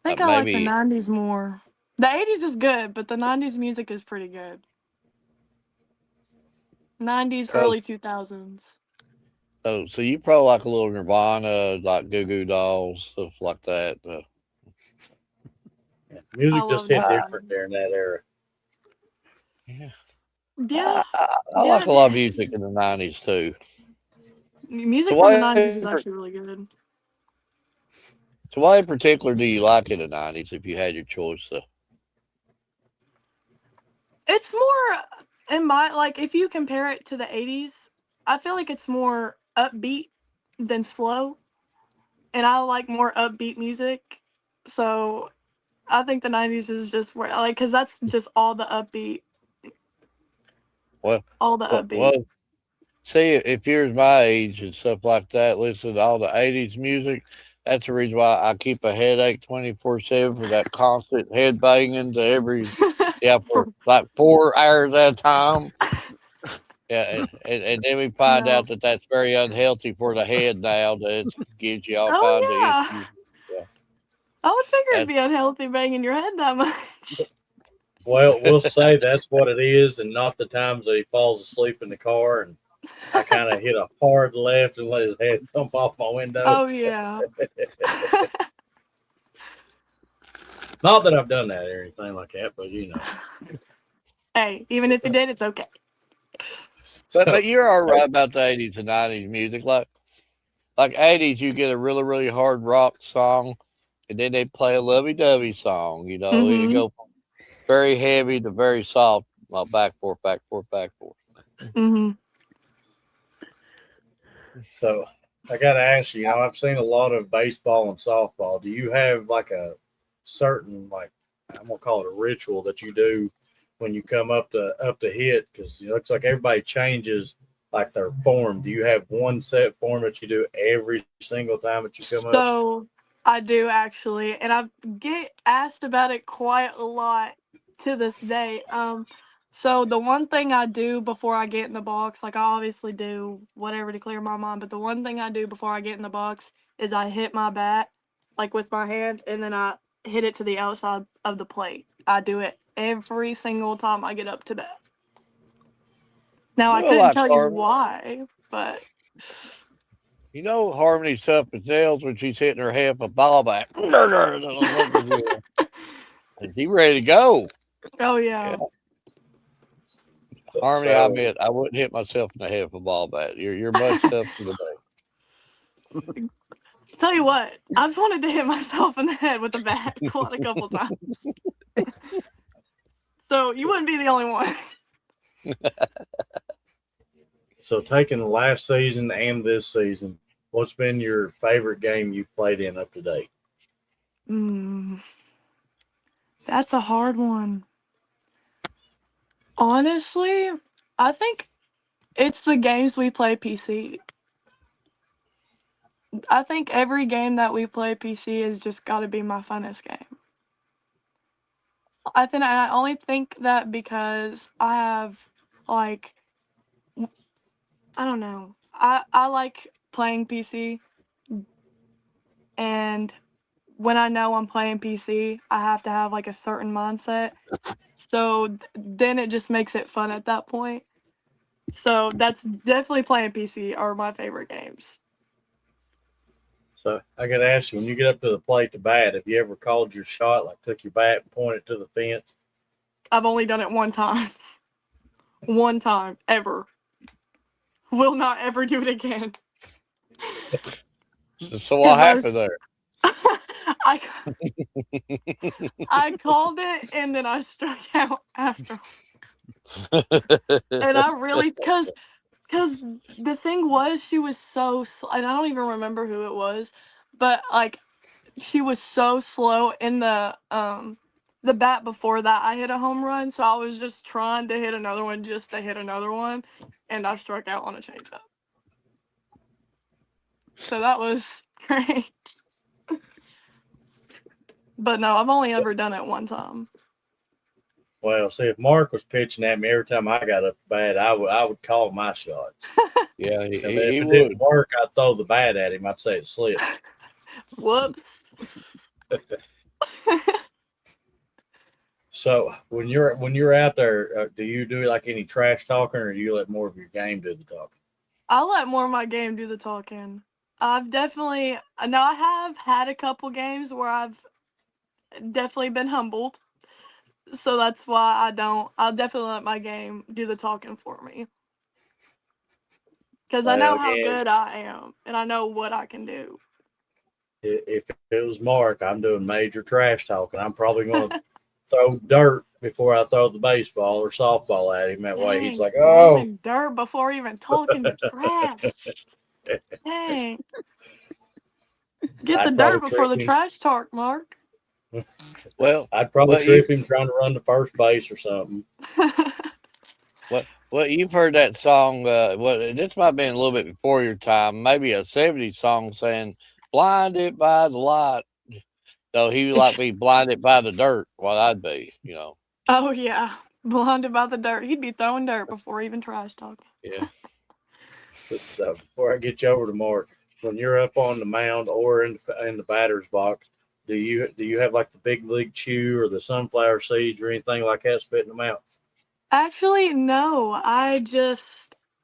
I think I like the maybe 90s more. The 80s is good, but the 90s music is pretty good. 90s, cause early 2000s. so you probably like a little Nirvana, like Goo Goo Dolls, stuff like that. Yeah, I music just love hit Nirvana. different during that era. Yeah, Yeah, I yeah. like a lot of music in the 90s too. So Music from the 90s is why actually really good. so why in particular do you like in the 90s if you had your choice? It's more if you compare it to the 80s, I feel like it's more upbeat than slow, and I like more upbeat music. So I think the 90s is just where cuz that's just all the upbeat, Well, all the well, upbeat. well, see, if you're my age and stuff like that, listen to all the 80s music. That's the reason why I keep a headache 24/7 for that constant head banging to for like 4 hours at a time. Yeah, and then we find No. out that that's very unhealthy for the head now, that it gives you all kinds of Oh yeah. issues. Yeah, I would figure it'd that's be unhealthy banging your head that much. Well, we'll say that's what it is, and not the times that he falls asleep in the car and I kind of hit a hard left and let his head thump off my window. Oh yeah. Not that I've done that or anything like that, but Hey, even if you did, it's okay. but you're all right about the 80s and 90s music. Like 80s, you get a really really hard rock song, and then they play a lovey dovey song. It Mhm. go from very heavy to very soft, back forth, back forth, back forth. Mhm. So I got to ask you, I've seen a lot of baseball and softball. Do you have like a certain, I'm gonna call it a ritual that you do when you come up to hit? Because it looks like everybody changes like their form. Do you have one set form that you do every single time that you come up? So I do actually, and I get asked about it quite a lot to this day. So the one thing I do before I get in the box, I obviously do whatever to clear my mind, but the one thing I do before I get in the box is I hit my bat with my hand, and then I hit it to the outside of the plate. I do it every single time I get up to bat. Now I couldn't Like tell you Harmony. why, but Harmony's tough as nails when she's hitting her half a ball back. And she ready to go. oh Yeah. yeah. Harmony, I So, admit I wouldn't hit myself in the head with a ball bat. You're much tougher than me. Tell you what, I've wanted to hit myself in the head with a bat quite a couple times. So you wouldn't be the only one. so taking the last season and this season, what's been your favorite game you've played in up to date? That's a hard one. Honestly, I think it's the games we play PC. I think every game that we play PC has just got to be my funnest game. I only think that because I have like I don't know. I like playing PC, and when I know I'm playing PC, I have to have like a certain mindset. So then it just makes it fun at that point. So that's definitely playing PC are my favorite games. So I got to ask you, when you get up to the plate to bat, have you ever called your shot, like took your bat and pointed to the fence? I've only done it one time. One time ever. Will not ever do it again. So what 'Cause happened there? I I called it and then I struck out after. And I really cuz the thing was she was and I don't even remember who it was, but like she was so slow in the bat before that I hit a home run, so I was just trying to hit another one just to hit another one, and I struck out on a changeup. So that was great. But no, I've only ever done it one time. Well, see, if Mark was pitching at me every time I got up to bat, I would call my shots. Yeah, And he if it would. didn't work, I'd throw the bat at him. I'd say it slipped. Whoops. So when you're out there, do you do like any trash talking, or do you let more of your game do the talking? I'll let more of my game do the talking. I've definitely now I have had a couple games where I've definitely been humbled. So that's why I'll definitely let my game do the talking for me. Because I Well, know how again, good I am and I know what I can do. if it was Mark, I'm doing major trash talking. I'm probably going to throw dirt before I throw the baseball or softball at him. That way he's Dang, like, oh. throwing dirt before even talking the trash. Dang. Get the I'd probably dirt before trip the him. trash talk, Mark. Well, I'd probably what you trip him trying to run to first base or something. what you've heard that song? This might have been a little bit before your time. Maybe a '70s song saying "Blinded by the light." So he would like be blinded by the dirt. What I'd be, Oh, yeah. Blinded by the dirt. He'd be throwing dirt before even trash talking. Yeah. So before I get you over to Mark, when you're up on the mound or in the batter's box, do you have like the big league chew or the sunflower seeds or anything like that spitting them out? Actually, no.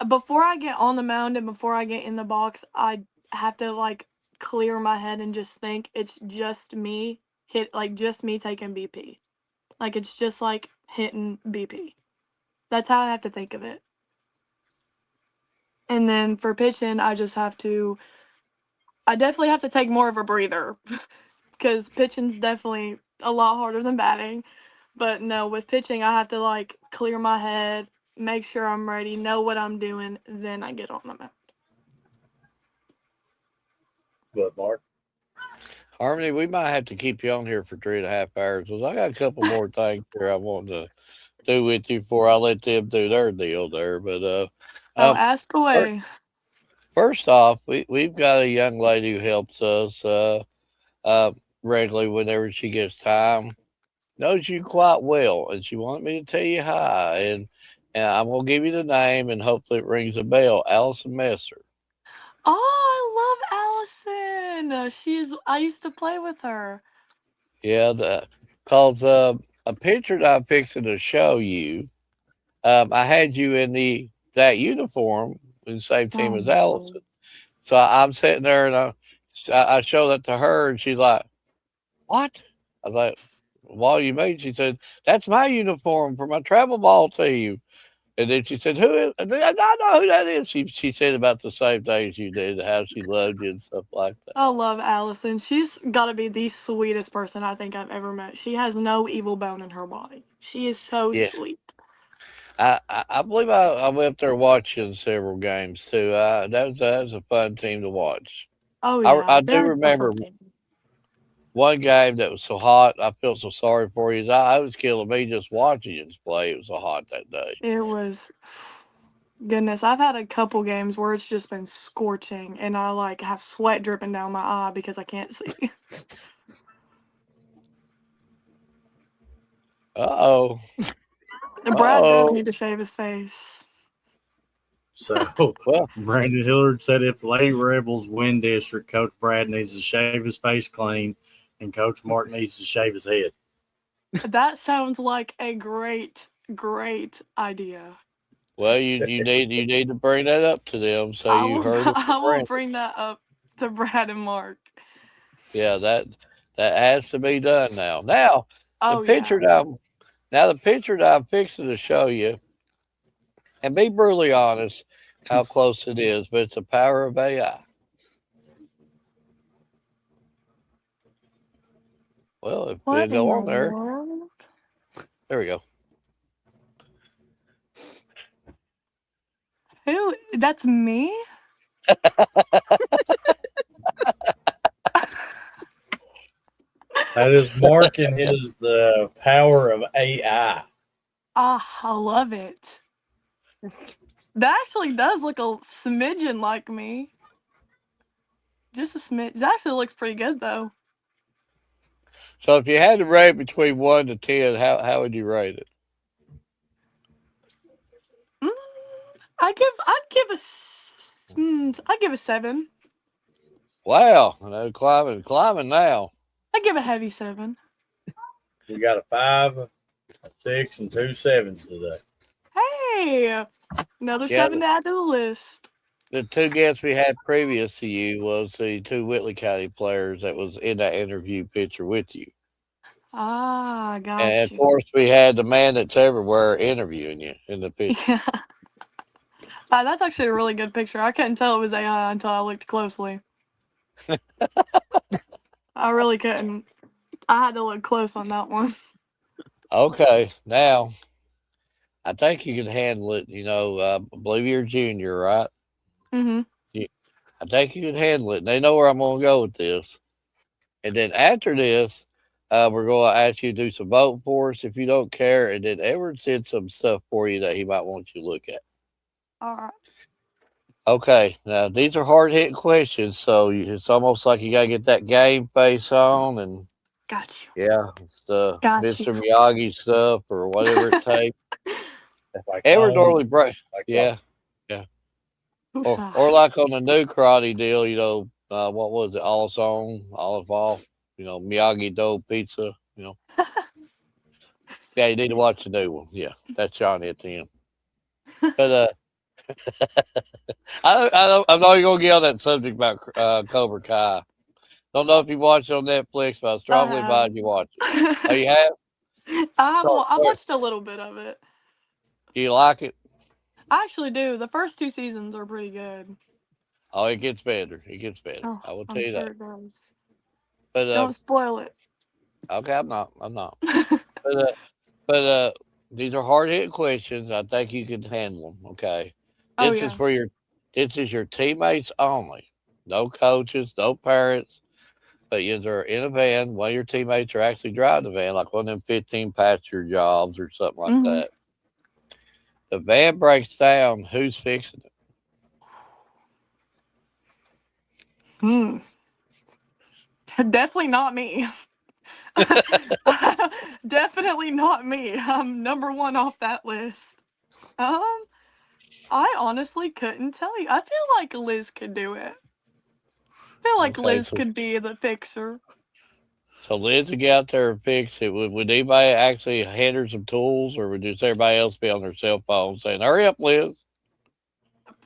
Before I get on the mound and before I get in the box, I have to like clear my head and just think it's just me just me taking BP. Like it's just like hitting BP. That's how I have to think of it. And then for pitching, I definitely have to take more of a breather because pitching's definitely a lot harder than batting. But no, with pitching, I have to like clear my head, make sure I'm ready, know what I'm doing, then I get on the mound. But Mark, Harmony, we might have to keep you on here for 3.5 hours because I got a couple more things here I want to do with you before I let them do their deal there. But Oh, um, ask fir- away. first off, we've got a young lady who helps us uh, regularly whenever she gets time. Knows you quite well, and she wanted me to tell you hi. And I'm gonna give you the name, and hopefully it rings a bell. Allison Messer. Oh, I love Allison. I used to play with her. Yeah, cause a picture that I'm fixing to show you. I had you in that uniform in the same team as Oh. Allison. So I'm sitting there and I showed that to her, and she's like, "What?" I was like, "Well, you made." She said, "That's my uniform for my travel ball team." And then she said, "Who is?" And I know who that is. She said about the same things you did, how she loved you and stuff like that. I love Allison. She's got to be the sweetest person I think I've ever met. She has no evil bone in her body. She is so Yeah, sweet. I believe I went up there watching several games too. That was a fun team to watch. Oh I yeah, do they're a remember fun team. one game that was so hot. I felt so sorry for you. I was killing me just watching you play. It was so hot that day. It was goodness. I've had a couple games where it's just been scorching, and I like have sweat dripping down my eye because I can't see. Uh-oh. Brad does Uh-oh. need to shave his face. So Well, Brandon Hillard said if Lady Rebels win district, Coach Brad needs to shave his face clean, and Coach Mark needs to shave his head. That sounds like a great idea. well, you need to bring that up to them so I you will heard it from I will Brandon. bring that up to Brad and Mark. Yeah, that has to be done now. Now the Oh picture yeah. that I'm now the picture that I'm fixing to show you, and be brutally honest how close it is, but it's the power of AI. Well, if we What in go the on there, world? there we go. Who? That's me? That is Mark and his the power of AI. Ah, I love it. That actually does look a smidgen like me. Just a smidge. That actually looks pretty good though. So if you had to rate between 1 to 10, how would you rate it? Mm, I'd give a 7. Wow, climbing now. I'd give a heavy 7. We got a 5, a 6, and 2 7s today. Hey, another Yeah, 7 to add to the list. the two guests we had previous to you was the two Whitley County players that was in that interview picture with you. Ah, And got of you. course, we had the man that's everywhere interviewing you in the picture. Yeah. That's actually a really good picture. I couldn't tell it was AI until I looked closely. I really couldn't. I had to look close on that one. Okay, now I think you can handle it. I believe you're a junior, right? Mhm. You, I think you can handle it. And they know where I'm going to go with this. And then after this, we're going to ask you to do some voting for us if you don't care. And then Edward said some stuff for you that he might want you to look at. All right. Okay, now these are hard hitting questions, so it's almost like you got to get that game face on, and Got you. yeah, it's the Got you. Mr. Miyagi stuff or whatever it takes. Like Edward on, normally break, like yeah, yeah, Woosah. or like on the new karate deal, what was it, all on, all involved, Miyagi Do pizza, yeah, you need to watch the new one, yeah, that's Johnny at the end, but I'm not even gonna get on that subject about Cobra Kai. Don't know if you watched it on Netflix, but I I strongly have. advise you watch it. Oh, you have? I've watched a little bit of it. Do you like it? I actually do. The first 2 seasons are pretty good. Oh, it gets better. It gets better. Oh, I will tell I'm you sure that. it does. But Don't spoil it. okay, I'm not. I'm not. But these are hard hitting questions. I think you can handle them. Okay. Oh This is yeah. for your. This is your teammates only. No coaches, no parents. But you're in a van. One of your teammates are actually driving the van, like one of them 15 passenger jobs or something like Mhm. that. The van breaks down. Who's fixing it? Hmm. Definitely not me. Definitely not me. I'm number 1 off that list. Um, I honestly couldn't tell you. I feel like Liz could do it. I feel like Okay, Liz so could be the fixer. Liz would get out there and fix it. Would anybody actually hand her some tools, or would just everybody else be on their cell phone saying, "Hurry up, Liz"?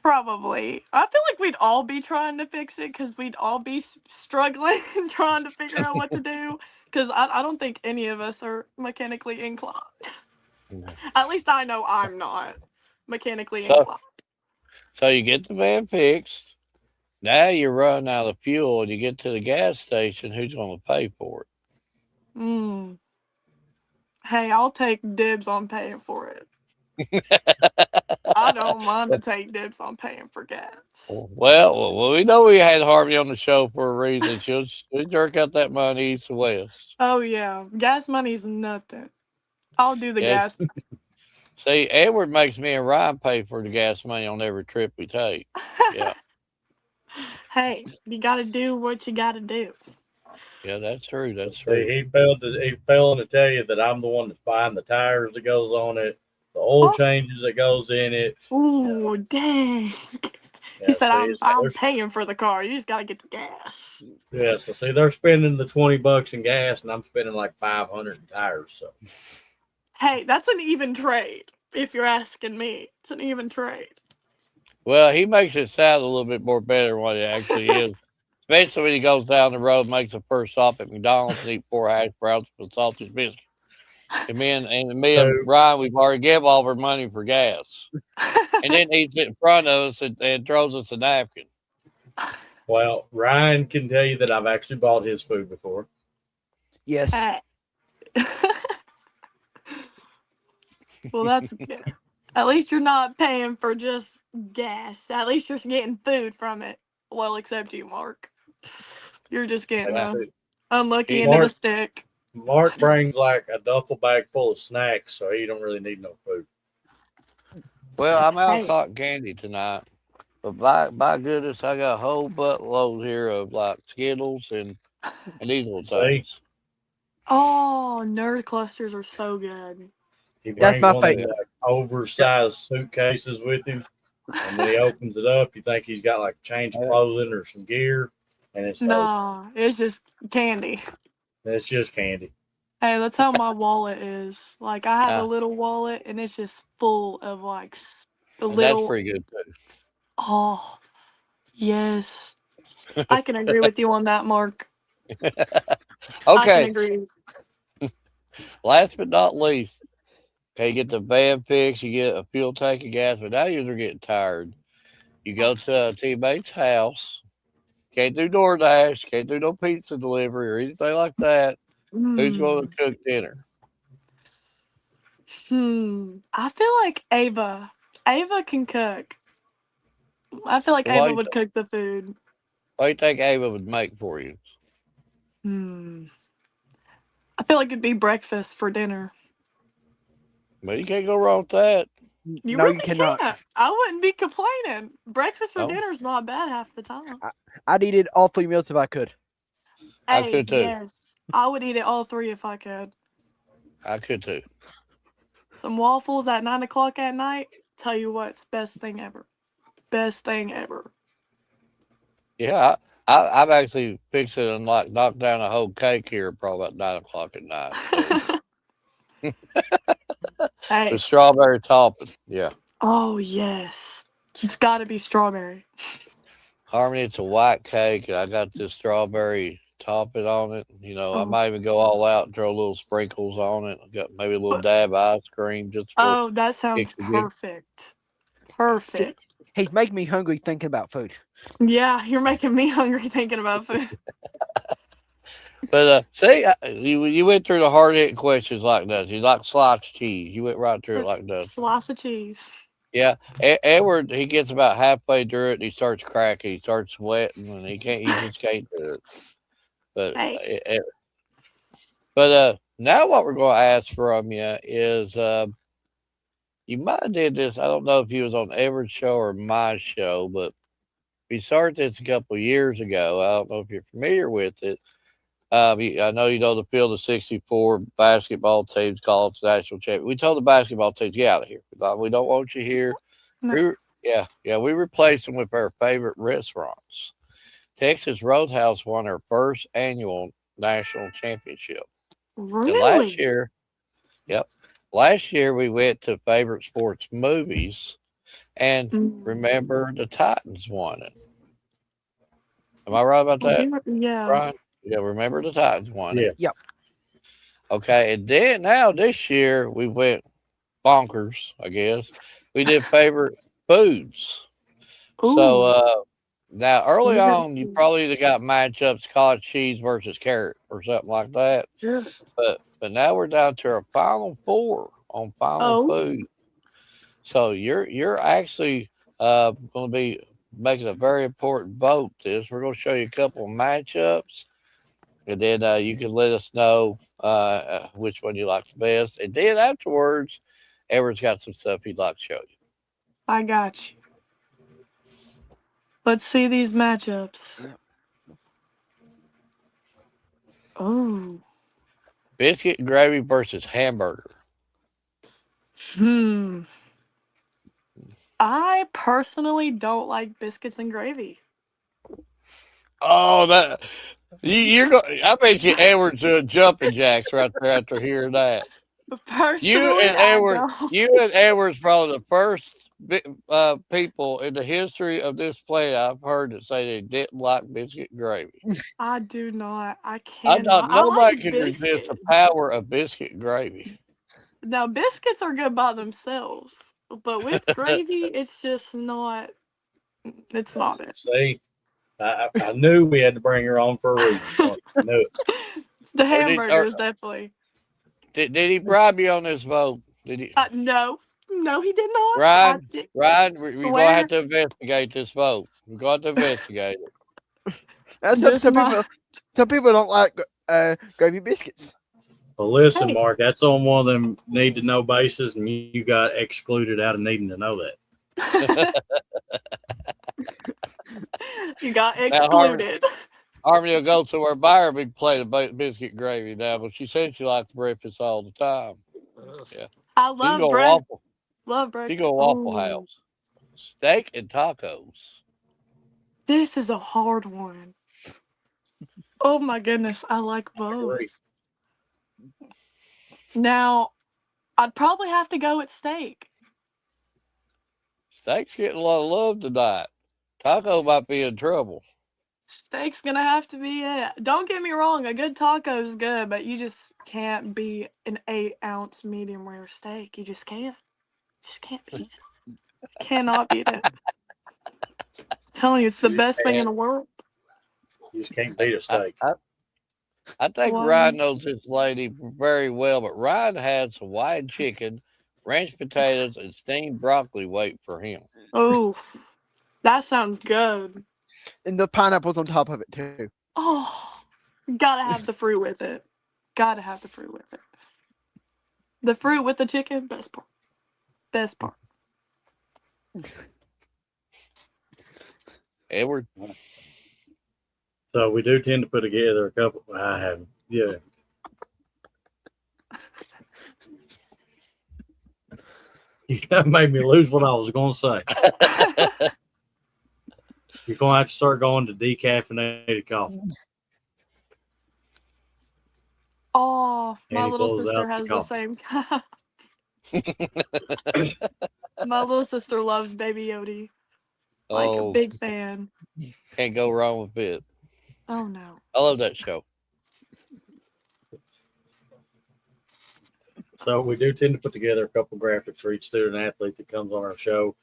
Probably. I feel like we'd all be trying to fix it because we'd all be struggling and trying to figure out what to do. Because I don't think any of us are mechanically inclined. At least I know I'm not. mechanically So, inclined. so you get the van fixed. Now you're running out of fuel, and you get to the gas station. Who's going to pay for Mm. Hey, I'll take dibs on paying for it. I don't mind to it? take dibs on paying for gas. Well, we know we had Harvey on the show for a reason. She'll jerk out that money east and west. Oh yeah, gas money's nothing. I'll do the Yeah. gas. See, Edward makes me and Ryan pay for the gas money on every trip we take. Yeah. Hey, you gotta do what you gotta do. Yeah, that's true. That's See, true. he failed to tell you that I'm the one that's buying the tires that goes on it, the oil Oh, changes that goes in it. ooh, dang. He Yeah, said, see, I'm paying for the car. You just gotta get the gas. yeah, so see, they're spending the $20 in gas, and I'm spending like 500 in tires. So Hey, that's an even trade. If you're asking me, it's an even trade. Well, he makes it sound a little bit more better than what it actually is. Especially when he goes down the road, makes a first stop at McDonald's and eat 4 hash browns with sausage biscuits. And me and so Ryan, we've already gave all of our money for gas. And then he eats it in front of us and throws us a napkin. well, Ryan can tell you that I've actually bought his food before. Yes. Well, that's good. At least you're not paying for just gas. At least you're getting food from it. Well, except you, Mark. You're just getting Like I Yeah. said, unlucky He- end of the Mark stick. Mark brings like a duffel bag full of snacks, so he don't really need no food. Well, I'm out of Hey. cotton candy tonight. But by goodness, I got a whole buttload here of like Skittles and these little See, things. Oh, nerd clusters are so good. he That's brings my one of Oh, them favorite. yeah. like oversized suitcases with him, and when he opens it up, you think he's got like a change of clothing or some gear, and it's those. Nah, it's just candy. It's just candy. Hey, that's how my wallet is. Like, I have a Ah, little wallet, and it's just full of like the and that's little. pretty good too. Oh, yes. I can agree with you on that, Mark. I can Okay, agree. last but not least, okay, you get the van fixed, you get a fuel tank of gas, but now you're getting tired. You go to a teammate's house. Can't do DoorDash, can't do no pizza delivery or anything like that. Who's going Hmm. to cook dinner? I feel like Ava. Ava can cook. I feel like Well, Ava would cook the food. what do you think Ava would make for you? Hmm. I feel like it'd be breakfast for dinner. Well, you can't go wrong with that. You No, you really cannot. can't. I wouldn't be complaining. Breakfast for Oh, dinner's not bad half the time. I'd eat it all 3 meals if I could. I Hey, could too. yes. I would eat it all three if I could. I could too. Some waffles at 9 o'clock at night. Tell you what, it's best thing ever. Best thing ever. Yeah, I've actually fixed it and like knocked down a whole cake here probably about 9 o'clock at night. So Hey. with strawberry topping. Yeah. Oh yes. It's gotta be strawberry. Harmony, it's a white cake, and I got this strawberry topping on it. I Oh. might even go all out and throw little sprinkles on it. I got maybe a little But- dab of ice cream just for Oh, that sounds kicks again. perfect. Perfect. He's making me hungry thinking about food. Yeah, you're making me hungry thinking about food. But see, you went through the hard hitting questions like that. You like sliced cheese. You went right through it like that. Slice of cheese. Yeah, Edward, he gets about halfway through it and he starts cracking. He starts sweating and he can't. He just can't do it. But Hey. now what we're going to ask from you is you might have did this. I don't know if you was on Edward's show or my show, but we started this a couple years ago. I don't know if you're familiar with it. I know you know the field of 64 basketball teams call it the national champion. We told the basketball teams, get out of here. We don't want you here. No. We replaced them with our favorite restaurants. Texas Roadhouse won our first annual national championship. And Really? last year we went to favorite sports movies, and remember the Titans won it. Am I right about that, Yeah. Brian? Yeah, remember the Titans won Yeah. it. Okay, and then now this year we went bonkers, I guess. We did favorite foods. So Ooh. now early Favorite on, you probably either foods. got matchups cottage cheese versus carrot or something like that. Yeah. But now we're down to our final four on final Oh. food. So you're actually going to be making a very important vote. This we're going to show you a couple of matchups, and then you can let us know which one you like the best. And then afterwards, Edward's got some stuff he'd like to show you. I got you. Let's see these matchups. Oh. Biscuit and gravy versus hamburger. I personally don't like biscuits and gravy. Oh, that you're going. I bet you Edward's doing jumping jacks right there after hearing that. Personally, I don't. You and Edward's probably the first people in the history of this planet I've heard that say they didn't like biscuit and gravy. I do not. I I thought cannot. I nobody like could resist the biscuits. power of biscuit and gravy. Now, biscuits are good by themselves, but with gravy, it's just not. It's not it. See, I knew we had to bring her on for a reason. Mark. I knew it. It's the Or hamburgers, definitely. did he bribe you on this vote? Did he? No. No, he did not. I Ryan, did we're going to swear. have to investigate this vote. We're going to have to investigate it. That's Just some my- people. Some people don't like gravy biscuits. Well, listen, Hey. Mark, that's on one of them need to know bases, and you got excluded out of needing to know that. You got Now, Harmony, excluded. Harmony will go to her buyer big plate of biscuit and gravy now, but she said she liked breakfast all the time. Yeah. I She love go bread. waffle. Love She breakfast. go Waffle Ooh, House. Steak and tacos. this is a hard one. Oh my goodness, I like both. agree. Now, I'd probably have to go with steak. Steak's getting a lot of love tonight. Taco might be in trouble. Steak's gonna have to be it. Don't get me wrong, a good taco is good, but you just can't be an 8-ounce medium rare steak. You just can't. Just can't beat it. Cannot beat it. telling you, it's the best thing in And the world. you just can't beat a I, steak. I think Wow. Ryan knows this lady very well, but Ryan has Hawaiian chicken, ranch potatoes, and steamed broccoli wait for him. Oh, that sounds good. And the pineapples on top of it too. Oh, gotta have the fruit with it. Gotta have the fruit with it. The fruit with the chicken, best part. Best part. Edward, So we do tend to put together a couple. I haven't. Yeah. You made me lose what I was going to say. You're going to have to start going to decaffeinated coffee. Oh, my And he little pulls sister out the has the coffee. same. My little sister loves Baby Yodi. Like a oh, big fan. can't go wrong with it. Oh no. I love that show. So we do tend to put together a couple graphics for each student athlete that comes on our show.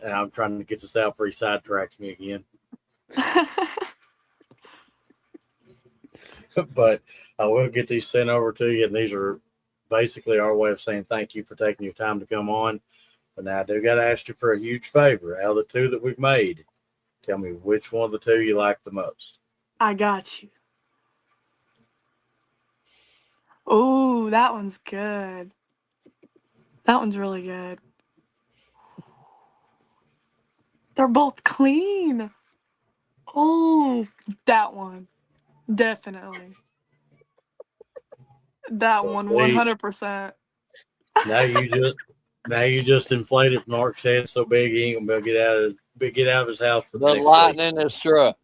And I'm trying to get this out before he sidetracks me again. But I will get these sent over to you. And these are basically our way of saying thank you for taking your time to come on. But now I do got to ask you for a huge favor. Out of the two that we've made, tell me which one of the two you like the most. I got you. Oh, that one's good. That one's really good. They're both clean. Oh, that one. Definitely. That So, one, see, 100%. now you just inflated Mark's head so big he ain't gonna be able to get out of his house for the The next lightning has struck.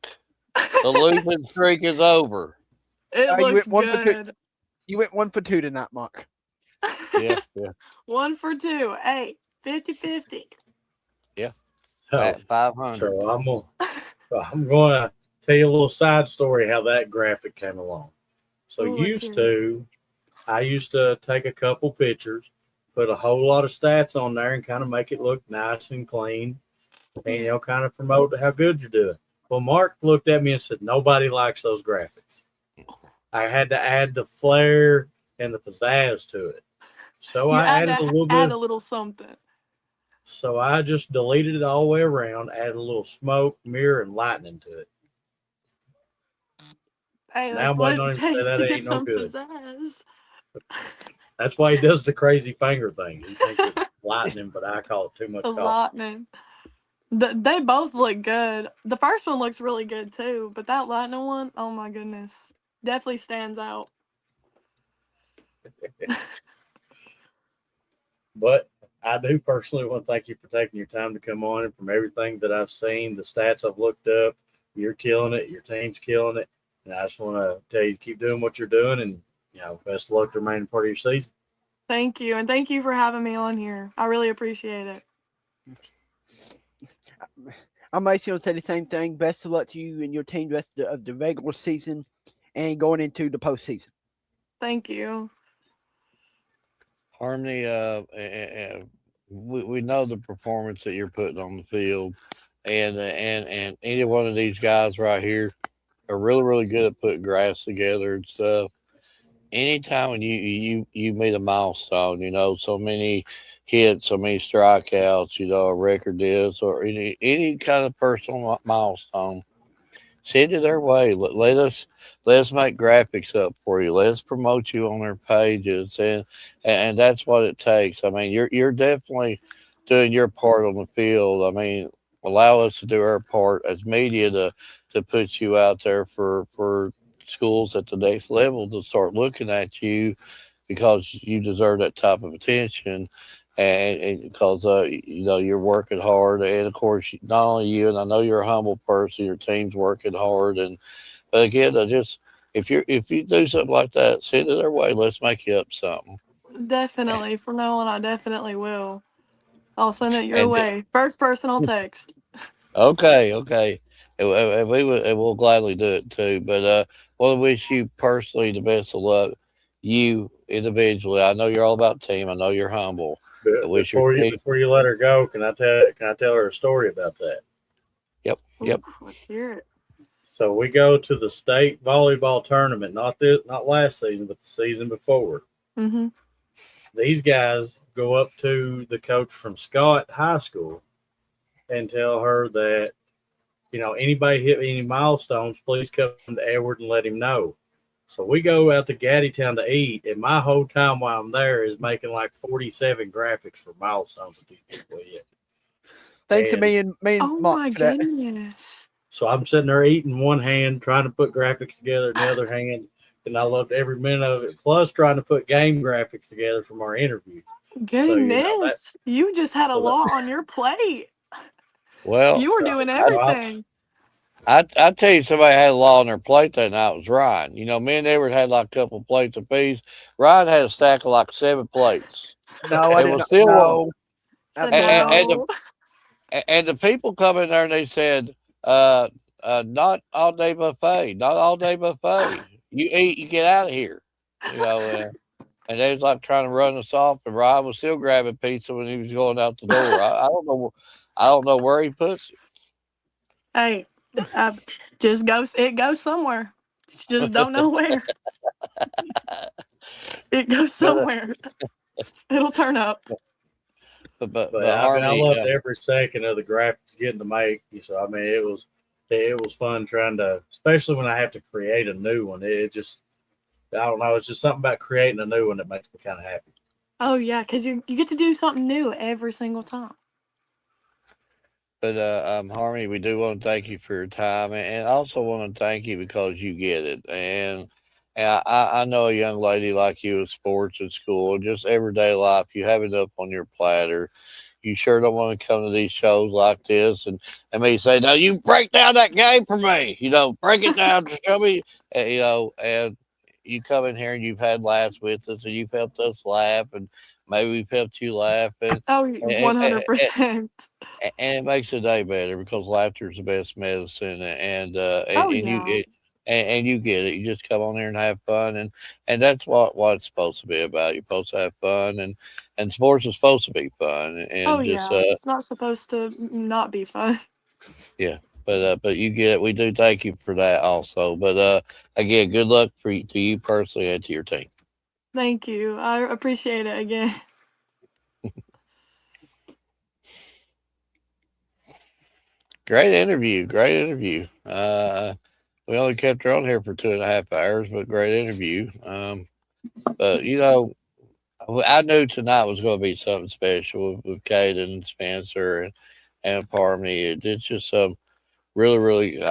The losing streak is over. It you looks went one for two. good. You went 1 for 2 tonight, Mark. Yeah, yeah. 1 for 2. Hey, 50-50. So, At 500. so I'm gonna tell you a little side story how that graphic came along. So Ooh, let's hear I used to take a couple pictures, put a whole lot of stats on there and kind of make it look nice and clean, and kind of promote how good you're doing. Well, Mark looked at me and said, "Nobody likes those graphics." I had to add the flair and the pizzazz to it, so You I had added a to little add bit. a little something. So I just deleted it all the way around, added a little smoke, mirror, and lightning to it. Hey, Now that's I'm what waiting on it him to say takes that to it get ain't no some good. pizzazz. That's why he does the crazy finger thing. He thinks it's lightning, but I call it too much A coffee. lightning. They both look good. The first one looks really good too, but that lightning one, oh my goodness, definitely stands out. But I do personally want to thank you for taking your time to come on. And from everything that I've seen, the stats I've looked up, you're killing it. Your team's killing it. And I just want to tell you to keep doing what you're doing. And, best of luck the remaining part of your season. Thank you, and thank you for having me on here. I really appreciate it. I'm basically going to say the same thing. Best of luck to you and your team the rest of the regular season and going into the postseason. Thank you. Harmony, we know the performance that you're putting on the field, and any one of these guys right here are really really good at putting grass together and stuff. Anytime when you meet a milestone, so many hits, so many strikeouts, a record is, or any kind of personal milestone, send it their way. Let us make graphics up for you. Let us promote you on their pages, and that's what it takes. I mean, you're definitely doing your part on the field. I mean, allow us to do our part as media to put you out there for schools at the next level to start looking at you because you deserve that type of attention. And because you're working hard, and of course not only you, and I know you're a humble person, your team's working hard, and but again, just if you do something like that, send it their way. Let's make you up something. Definitely. From now on, I definitely will. I'll send it your And way. First personal text. okay, okay, and we'll gladly do it too. But want to wish you personally the best of luck. You individually, I know you're all about team. I know you're humble. I wish your team. Before you let her go, can I tell her a story about that? Yep, Ooh, yep. let's hear it. So we go to the state volleyball tournament, not last season, but the season before. Mm-hmm. These guys go up to the coach from Scott High School and tell her that, anybody hit any milestones, please come to Edward and let him know. So we go out to Gaddytown to eat, and my whole time while I'm there is making like 47 graphics for milestones that these people hit. Thanks to And me and Oh Mark my for that. goodness. so I'm sitting there eating one hand, trying to put graphics together in the other hand, and I loved every minute of it. Plus, trying to put game graphics together from our interview. So that. Goodness. You just had a So that. lot on your plate. Well, You were So, doing so I, everything. I tell you, somebody had a lot on their plate that night. It was Ryan. Me and Edward had like a couple plates apiece. Ryan had a stack of like 7 plates, No, I and didn't. was still No, Said and, and, absolutely and no. and the people come in there and they said, not all day buffet, not all day buffet. You eat, you get out of here. You know, uh, and they was like trying to run us off, and Ryan was still grabbing pizza when he was going out the door. I don't know, I don't know where he puts Hey, it goes somewhere. Just don't know where. it. It goes but, somewhere. It'll turn up. but but I mean, I Harmony, loved every second of the graphics getting to make. So I mean, it was fun trying to, especially when I have to create a new one. It just, I don't know, it's just something about creating a new one that makes me kind of happy. Oh yeah, because you get to do something new every single time. but Harmony, we do want to thank you for your time, and also want to thank you because you get it, and I know a young lady like you with sports at school, just everyday life, you have it up on your platter. You sure don't want to come to these shows like this and me say, no, you break down that game for me. Break it down. Just show me, and you come in here and you've had laughs with us and you've helped us laugh and maybe we've helped you laugh Oh, and, 100%. and it makes the day better because laughter is the best medicine. And Oh and you yeah. and you get it. You just come on there and have fun, and that's what it's supposed to be about. You're supposed to have fun, and sports is supposed to be fun, Oh and just yeah, it's not supposed to not be fun. yeah. But you get it. We do thank you for that also. But again, good luck to you personally and to your team. Thank you. I appreciate it again. Great interview. Great interview. We only kept her on here for 2.5 hours, but great interview. But I knew tonight was going to be something special with Caden, Spencer, and Parmy. It's just some really, really.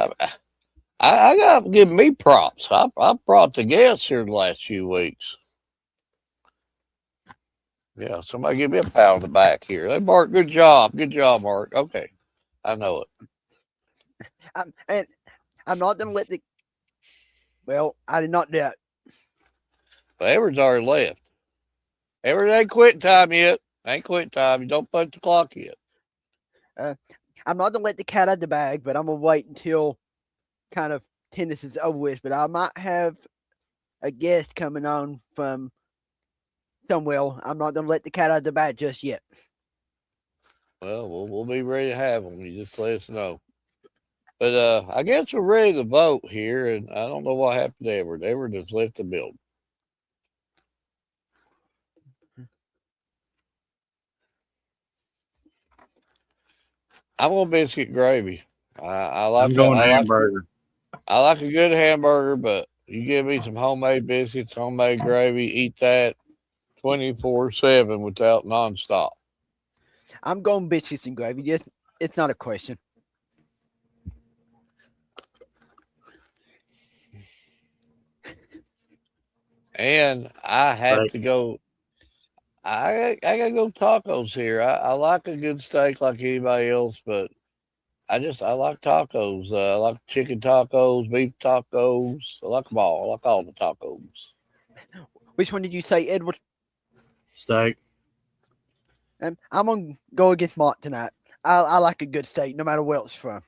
I got to give me props. I brought the guests here the last few weeks. Yeah, somebody give me a pat on the back here. Hey, Mark, good job. Good job, Mark. Okay, I know it. And I'm not gonna let the. Well, I did not do that. But Edward's already left. Edward ain't quit time yet. Ain't quit time. You don't punch the clock yet. I'm not gonna let the cat out of the bag, but I'm gonna wait until kind of tennis is over with. But I might have a guest coming on from somewhere. I'm not gonna let the cat out of the bag just yet. Well, we'll be ready to have them. You just let us know. But I guess we're ready to vote here, and I don't know what happened to Edward. Edward has left the building. I'm gonna biscuit gravy. I like I'm going I like hamburger. I like a good hamburger, but you give me some homemade biscuits, homemade gravy, eat that 24/7 without nonstop. I'm going biscuits and gravy. Just it's not a question. And I had Steak. to go. I gotta go tacos here. I like a good steak like anybody else, but I like tacos. I like chicken tacos, beef tacos. I like them all. I like all the tacos. Which one did you say, Edward? Steak. I'm gonna go against Mark tonight. I like a good steak, no matter where it's from.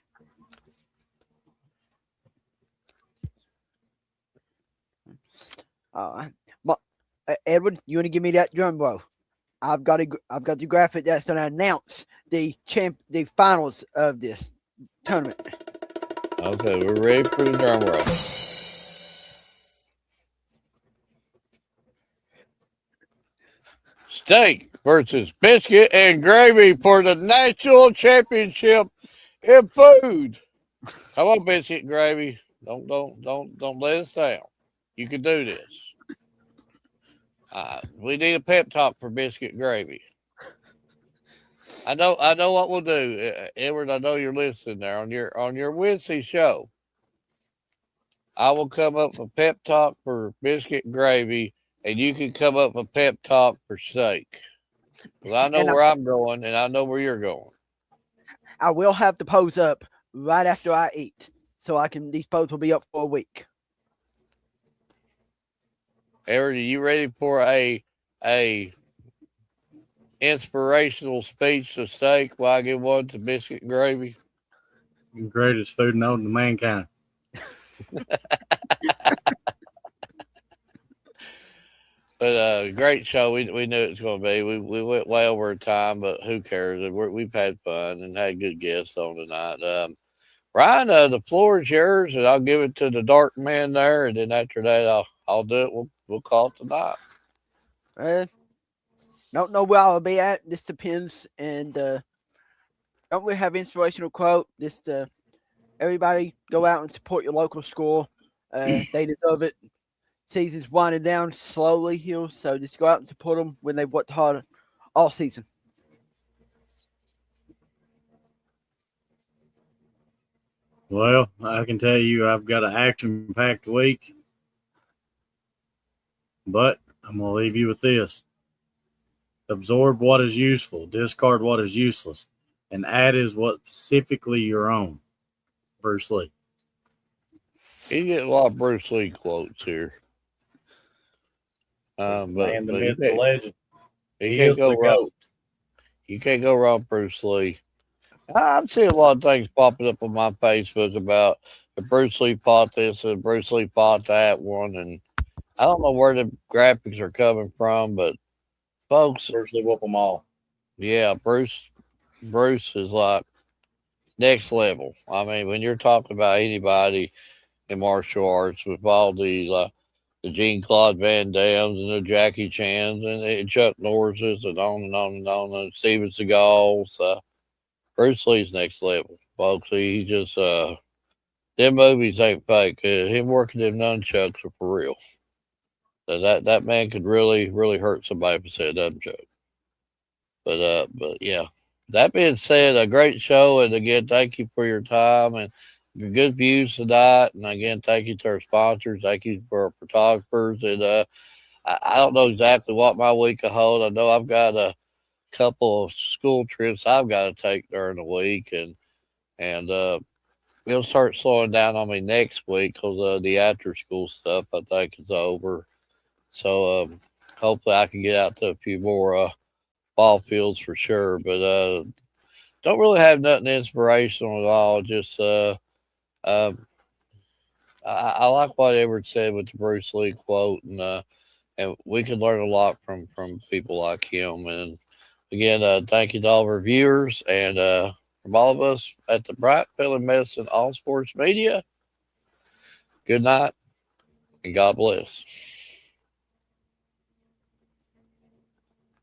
Edward, you want to give me that drum roll? I've got the graphic that's going to announce the finals of this tournament. Okay, we're ready for the drum roll. Steak versus biscuit and gravy for the national championship in food. Come on, biscuit and gravy. Don't let us down. You can do this. We need a pep talk for biscuit and gravy. I know what we'll do, Edward. I know you're listening there on your Wednesday show. I will come up with a pep talk for biscuit and gravy, and you can come up with a pep talk for steak. Because I know where I'm going, and I know where you're going. I will have the pose up right after I eat, so these posts will be up for a week. Edward, are you ready for a inspirational speech to steak while I give one to biscuit and gravy? Greatest food known to mankind. But great show. We knew it was going to be. We went way over time, but who cares? We've had fun and had good guests on tonight. Ryan, the floor is yours, and I'll give it to the dark man there, and then after that, I'll do it. We'll call it tonight. Don't know where I'll be at. This depends, and don't we have inspirational quote? Just everybody go out and support your local school. They deserve it. Season's winding down slowly here, so just go out and support them when they've worked hard all season. Well, I can tell you I've got an action-packed week, but I'm going to leave you with this. Absorb what is useful, discard what is useless, and add is what specifically your own. Bruce Lee. You get a lot of Bruce Lee quotes here. Man, but the myth, the legend. You can't go wrong. You can't go wrong, Bruce Lee. I'm seeing a lot of things popping up on my Facebook about the Bruce Lee fought this and Bruce Lee fought that one, and I don't know where the graphics are coming from, but folks, Virtually whoop them all. yeah, Bruce is like next level. I mean, when you're talking about anybody in martial arts with all the Jean Claude Van Dams and the Jackie Chans and the Chuck Norrises and on and on and on and Steven Seagals, Bruce Lee's next level, folks. He just them movies ain't fake. Him working them nunchucks are for real. That man could really hurt somebody if he said nunchuck. But yeah. That being said, a great show, and again, thank you for your time and your good views tonight. And again, thank you to our sponsors. Thank you for our photographers. And I don't know exactly what my week will hold. I know I've got a couple of school trips I've got to take during the week, and it'll start slowing down on me next week because the after school stuff I think is over. So hopefully I can get out to a few more ball fields for sure. But don't really have nothing inspirational at all. Just um, I like what Edward said with the Bruce Lee quote, and we can learn a lot from people like him. And again, thank you to all of our viewers and from all of us at the Bryant Family Medicine All Sports Media. Good night and God bless.